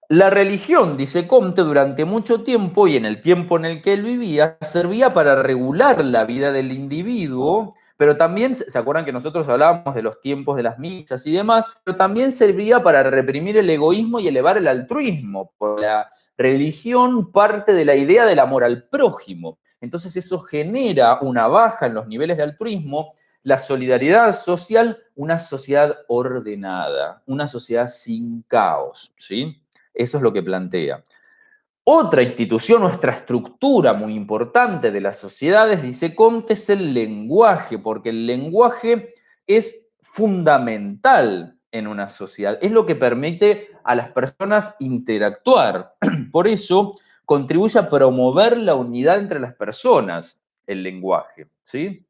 S1: la religión, dice Comte, durante mucho tiempo y en el tiempo en el que él vivía, servía para regular la vida del individuo, pero también, ¿se acuerdan que nosotros hablábamos de los tiempos de las misas y demás? Pero también servía para reprimir el egoísmo y elevar el altruismo. Por la religión parte de la idea del amor al prójimo. Entonces eso genera una baja en los niveles de altruismo, la solidaridad social, una sociedad ordenada, una sociedad sin caos, ¿sí? Eso es lo que plantea. Otra institución, nuestra estructura muy importante de las sociedades, dice Comte, es el lenguaje, porque el lenguaje es fundamental en una sociedad, es lo que permite a las personas interactuar. Por eso contribuye a promover la unidad entre las personas, el lenguaje, ¿sí?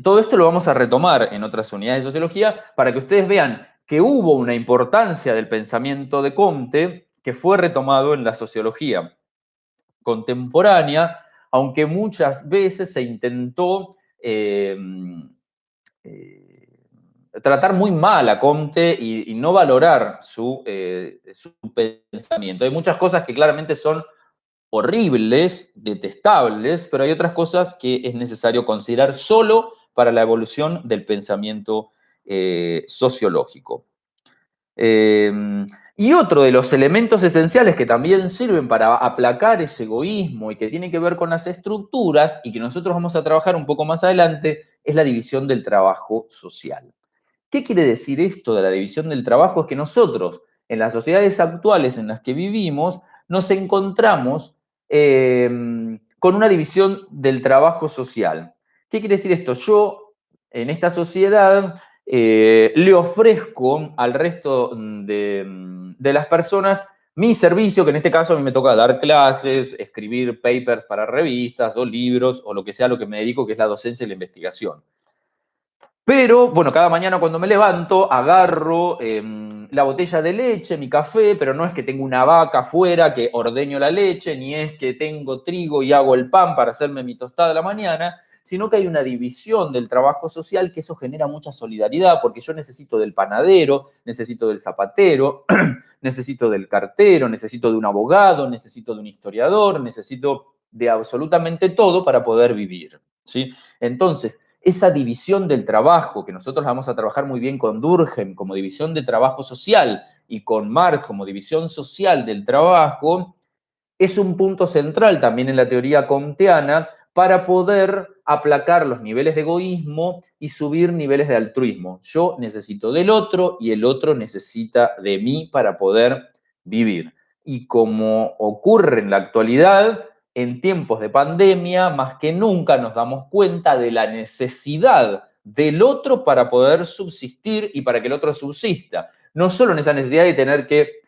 S1: Todo esto lo vamos a retomar en otras unidades de sociología para que ustedes vean que hubo una importancia del pensamiento de Comte que fue retomado en la sociología contemporánea, aunque muchas veces se intentó tratar muy mal a Comte y no valorar su pensamiento. Hay muchas cosas que claramente son horribles, detestables, pero hay otras cosas que es necesario considerar solo para la evolución del pensamiento sociológico. Y otro de los elementos esenciales que también sirven para aplacar ese egoísmo y que tiene que ver con las estructuras y que nosotros vamos a trabajar un poco más adelante es la división del trabajo social. ¿Qué quiere decir esto de la división del trabajo? Es que nosotros, en las sociedades actuales en las que vivimos, nos encontramos con una división del trabajo social. ¿Qué quiere decir esto? Yo, en esta sociedad, le ofrezco al resto de las personas mi servicio, que en este caso a mí me toca dar clases, escribir papers para revistas o libros o lo que sea lo que me dedico, que es la docencia y la investigación. Pero, bueno, cada mañana cuando me levanto, agarro la botella de leche, mi café, pero no es que tengo una vaca afuera que ordeño la leche, ni es que tengo trigo y hago el pan para hacerme mi tostada a la mañana, sino que hay una división del trabajo social que eso genera mucha solidaridad, porque yo necesito del panadero, necesito del zapatero, necesito del cartero, necesito de un abogado, necesito de un historiador, necesito de absolutamente todo para poder vivir, ¿sí? Entonces, esa división del trabajo, que nosotros vamos a trabajar muy bien con Durkheim como división de trabajo social y con Marx como división social del trabajo, es un punto central también en la teoría comteana para poder aplacar los niveles de egoísmo y subir niveles de altruismo. Yo necesito del otro y el otro necesita de mí para poder vivir. Y como ocurre en la actualidad, en tiempos de pandemia, más que nunca nos damos cuenta de la necesidad del otro para poder subsistir y para que el otro subsista. No solo en esa necesidad de tener que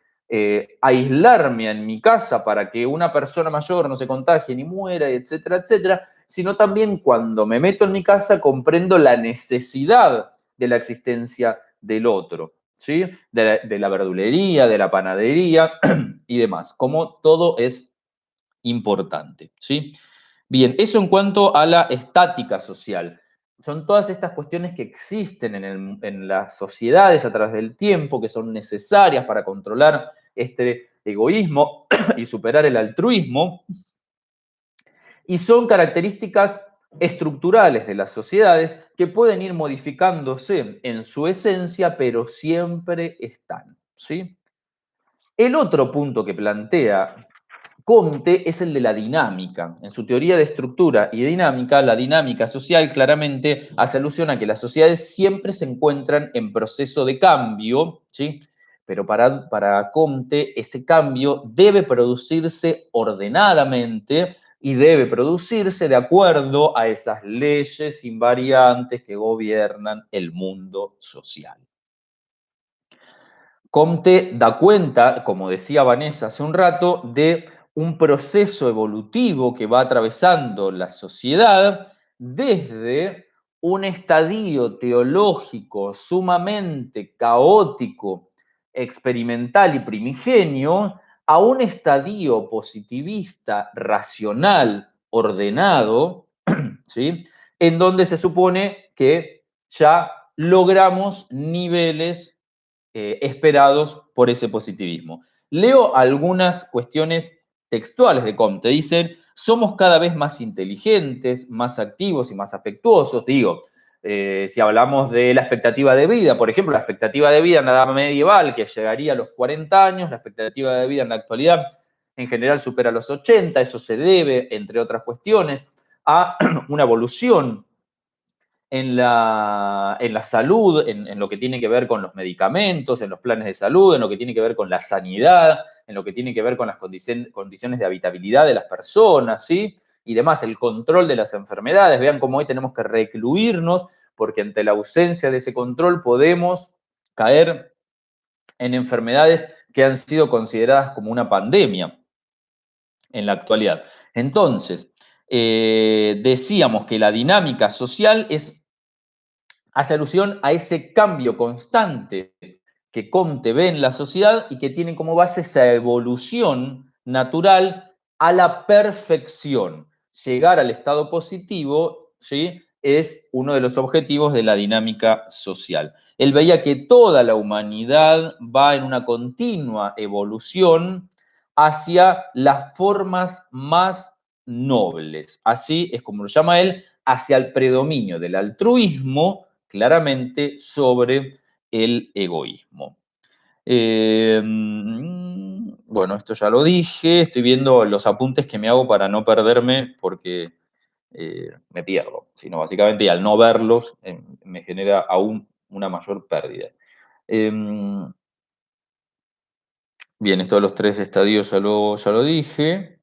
S1: aislarme en mi casa para que una persona mayor no se contagie ni muera, etcétera, etcétera, sino también cuando me meto en mi casa comprendo la necesidad de la existencia del otro, ¿sí? De la verdulería, de la panadería y demás, como todo es importante, ¿sí? Bien, eso en cuanto a la estática social. Son todas estas cuestiones que existen en las sociedades a través del tiempo, que son necesarias para controlar este egoísmo y superar el altruismo, y son características estructurales de las sociedades que pueden ir modificándose en su esencia, pero siempre están, ¿sí? El otro punto que plantea Comte es el de la dinámica. En su teoría de estructura y dinámica, la dinámica social claramente hace alusión a que las sociedades siempre se encuentran en proceso de cambio, ¿sí? Pero para Comte ese cambio debe producirse ordenadamente y debe producirse de acuerdo a esas leyes invariantes que gobiernan el mundo social. Comte da cuenta, como decía Vanessa hace un rato, de un proceso evolutivo que va atravesando la sociedad desde un estadio teológico sumamente caótico, experimental y primigenio, a un estadio positivista, racional, ordenado, ¿sí? En donde se supone que ya logramos niveles esperados por ese positivismo. Leo algunas cuestiones textuales de Comte. Dicen, somos cada vez más inteligentes, más activos y más afectuosos. Digo, si hablamos de la expectativa de vida, por ejemplo, la expectativa de vida en la edad medieval, que llegaría a los 40 años, la expectativa de vida en la actualidad en general supera los 80, eso se debe, entre otras cuestiones, a una evolución en la salud, en lo que tiene que ver con los medicamentos, en los planes de salud, en lo que tiene que ver con la sanidad, en lo que tiene que ver con las condiciones de habitabilidad de las personas, ¿sí? Y demás, el control de las enfermedades. Vean cómo hoy tenemos que recluirnos porque ante la ausencia de ese control podemos caer en enfermedades que han sido consideradas como una pandemia en la actualidad. Entonces, decíamos que la dinámica social hace alusión a ese cambio constante que Comte ve en la sociedad y que tiene como base esa evolución natural a la perfección. Llegar al estado positivo, ¿sí?, es uno de los objetivos de la dinámica social. Él veía que toda la humanidad va en una continua evolución hacia las formas más nobles. Así es como lo llama él, hacia el predominio del altruismo, claramente sobre el egoísmo. Bueno, esto ya lo dije, estoy viendo los apuntes que me hago para no perderme porque me pierdo, sino básicamente y al no verlos me genera aún una mayor pérdida. Bien, esto de los tres estadios ya lo dije.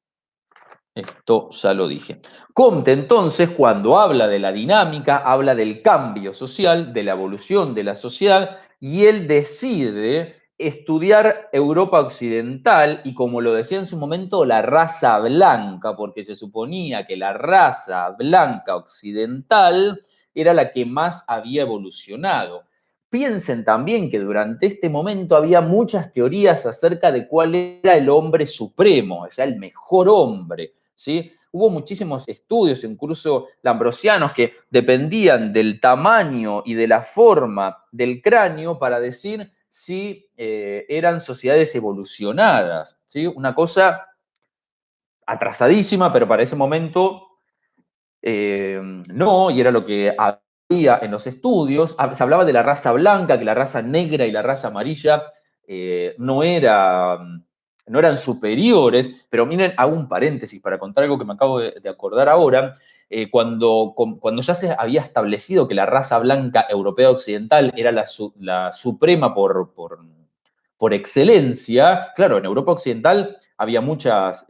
S1: Esto ya lo dije. Comte, entonces, cuando habla de la dinámica, habla del cambio social, de la evolución de la sociedad, y él decide estudiar Europa Occidental y, como lo decía en su momento, la raza blanca, porque se suponía que la raza blanca occidental era la que más había evolucionado. Piensen también que durante este momento había muchas teorías acerca de cuál era el hombre supremo, o sea, el mejor hombre. ¿Sí? Hubo muchísimos estudios, incluso lambrosianos, que dependían del tamaño y de la forma del cráneo para decir si eran sociedades evolucionadas. ¿Sí? Una cosa atrasadísima, pero para ese momento no, y era lo que había en los estudios. Se hablaba de la raza blanca, que la raza negra y la raza amarilla no eran superiores, pero miren, hago un paréntesis para contar algo que me acabo de acordar ahora. Cuando ya se había establecido que la raza blanca europea occidental era la suprema por excelencia, claro, en Europa occidental había muchas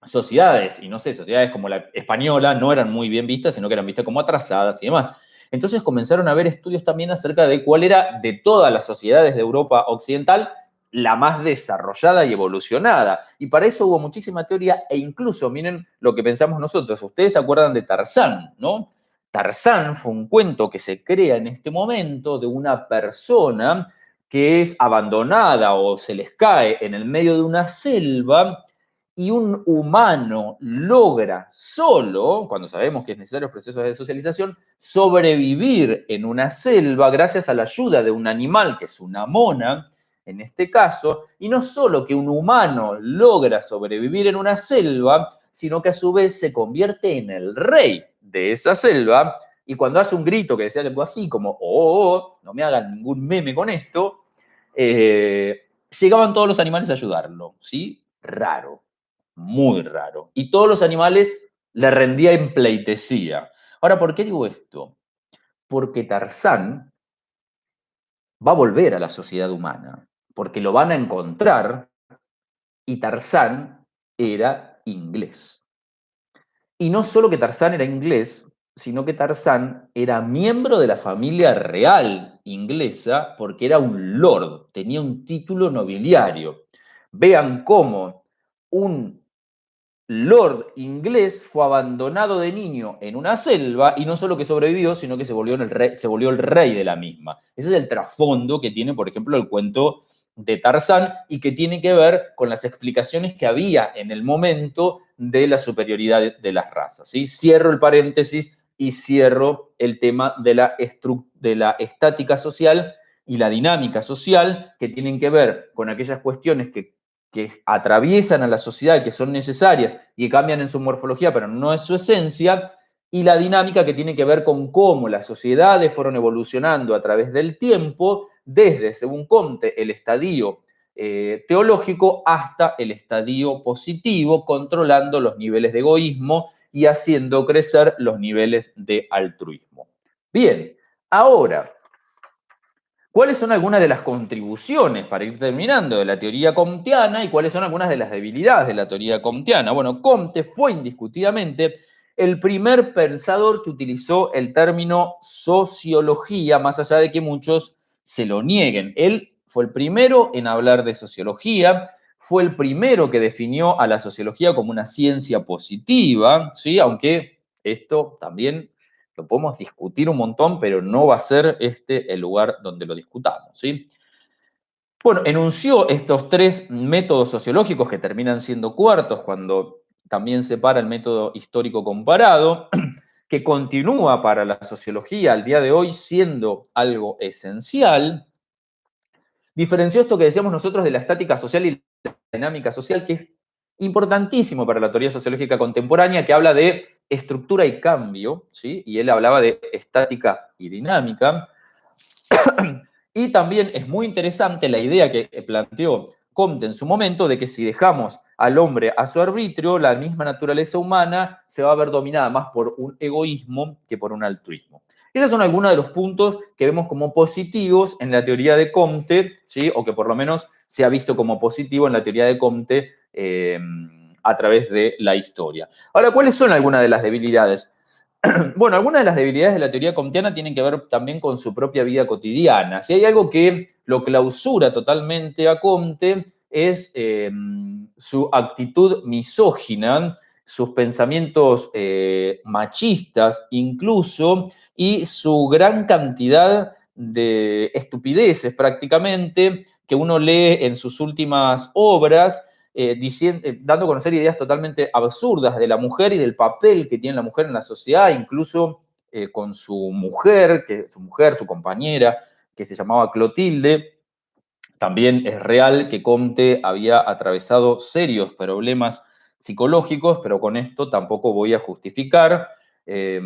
S1: sociedades, y no sé, sociedades como la española no eran muy bien vistas, sino que eran vistas como atrasadas y demás. Entonces comenzaron a haber estudios también acerca de cuál era de todas las sociedades de Europa occidental la más desarrollada y evolucionada. Y para eso hubo muchísima teoría e incluso, miren lo que pensamos nosotros, ustedes se acuerdan de Tarzán, ¿no? Tarzán fue un cuento que se crea en este momento de una persona que es abandonada o se les cae en el medio de una selva y un humano logra solo, cuando sabemos que es necesario procesos de socialización, sobrevivir en una selva gracias a la ayuda de un animal, que es una mona, en este caso, y no solo que un humano logra sobrevivir en una selva, sino que a su vez se convierte en el rey de esa selva, y cuando hace un grito que decía que fue así, como, no me hagan ningún meme con esto, llegaban todos los animales a ayudarlo, ¿sí? Raro, muy raro. Y todos los animales le rendían pleitesía. Ahora, ¿por qué digo esto? Porque Tarzán va a volver a la sociedad humana, porque lo van a encontrar y Tarzán era inglés. Y no solo que Tarzán era inglés, sino que Tarzán era miembro de la familia real inglesa porque era un lord, tenía un título nobiliario. Vean cómo un lord inglés fue abandonado de niño en una selva y no solo que sobrevivió, sino que se volvió el rey de la misma. Ese es el trasfondo que tiene, por ejemplo, el cuento de Tarzán y que tiene que ver con las explicaciones que había en el momento de la superioridad de las razas. ¿Sí? Cierro el paréntesis y cierro el tema de la estática social y la dinámica social que tienen que ver con aquellas cuestiones que atraviesan a la sociedad, que son necesarias y que cambian en su morfología, pero no es su esencia, y la dinámica que tiene que ver con cómo las sociedades fueron evolucionando a través del tiempo, desde, según Comte, el estadio teológico hasta el estadio positivo, controlando los niveles de egoísmo y haciendo crecer los niveles de altruismo. Bien, ahora, ¿cuáles son algunas de las contribuciones, para ir terminando, de la teoría comteana y cuáles son algunas de las debilidades de la teoría comteana? Bueno, Comte fue indiscutidamente el primer pensador que utilizó el término sociología, más allá de que muchos se lo nieguen. Él fue el primero en hablar de sociología, fue el primero que definió a la sociología como una ciencia positiva, ¿sí? Aunque esto también lo podemos discutir un montón, pero no va a ser este el lugar donde lo discutamos, ¿sí? Bueno, enunció estos tres métodos sociológicos que terminan siendo cuartos cuando también separa el método histórico comparado, que continúa para la sociología al día de hoy siendo algo esencial. Diferenció esto que decíamos nosotros de la estática social y la dinámica social, que es importantísimo para la teoría sociológica contemporánea, que habla de estructura y cambio, ¿sí? Y él hablaba de estática y dinámica. Y también es muy interesante la idea que planteó Comte en su momento de que si dejamos al hombre a su arbitrio, la misma naturaleza humana se va a ver dominada más por un egoísmo que por un altruismo. Esos son algunos de los puntos que vemos como positivos en la teoría de Comte, ¿sí? O que por lo menos se ha visto como positivo en la teoría de Comte a través de la historia. Ahora, ¿cuáles son algunas de las debilidades? Bueno, algunas de las debilidades de la teoría comteana tienen que ver también con su propia vida cotidiana. Si hay algo que lo clausura totalmente a Comte es su actitud misógina, sus pensamientos machistas incluso, y su gran cantidad de estupideces prácticamente que uno lee en sus últimas obras dando a conocer ideas totalmente absurdas de la mujer y del papel que tiene la mujer en la sociedad, incluso con su mujer, su compañera, que se llamaba Clotilde. También es real que Comte había atravesado serios problemas psicológicos, pero con esto tampoco voy a justificar eh,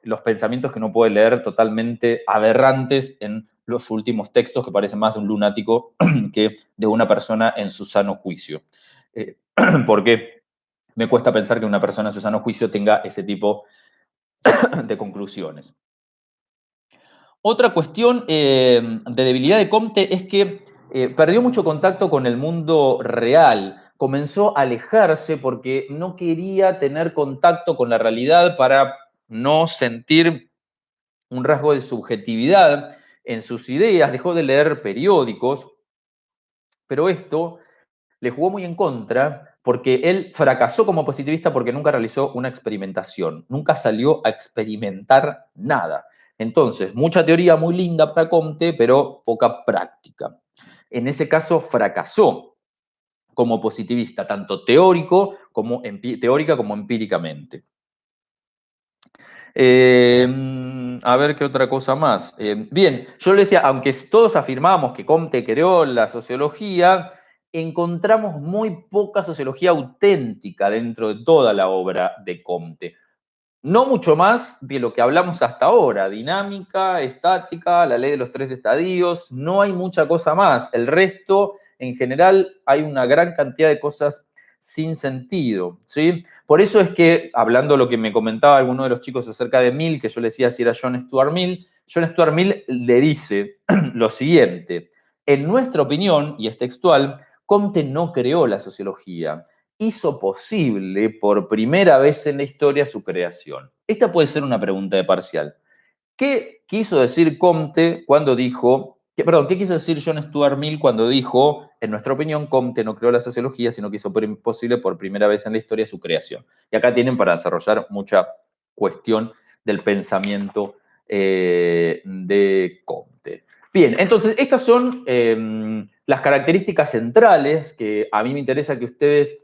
S1: los pensamientos que uno puede leer totalmente aberrantes en los últimos textos, que parecen más de un lunático que de una persona en su sano juicio. Eh, porque me cuesta pensar que una persona en su sano juicio tenga ese tipo de conclusiones. Otra cuestión de debilidad de Comte es que perdió mucho contacto con el mundo real, comenzó a alejarse porque no quería tener contacto con la realidad para no sentir un rasgo de subjetividad en sus ideas, dejó de leer periódicos, pero esto le jugó muy en contra porque él fracasó como positivista porque nunca realizó una experimentación, nunca salió a experimentar nada. Entonces, mucha teoría muy linda para Comte, pero poca práctica. En ese caso, fracasó como positivista, tanto teórica como empíricamente. A ver qué otra cosa más. Bien, yo le decía, aunque todos afirmamos que Comte creó la sociología, encontramos muy poca sociología auténtica dentro de toda la obra de Comte. No mucho más de lo que hablamos hasta ahora, dinámica, estática, la ley de los tres estadios, no hay mucha cosa más. El resto, en general, hay una gran cantidad de cosas sin sentido, ¿sí? Por eso es que, hablando de lo que me comentaba alguno de los chicos acerca de Mill, que yo le decía si era John Stuart Mill le dice lo siguiente: en nuestra opinión, y es textual, Comte no creó la sociología, hizo posible por primera vez en la historia su creación. Esta puede ser una pregunta de parcial. ¿Qué quiso decir Comte cuando dijo, qué quiso decir John Stuart Mill cuando dijo, en nuestra opinión, Comte no creó la sociología, sino que hizo posible por primera vez en la historia su creación? Y acá tienen para desarrollar mucha cuestión del pensamiento de Comte. Bien, entonces estas son las características centrales que a mí me interesa que ustedes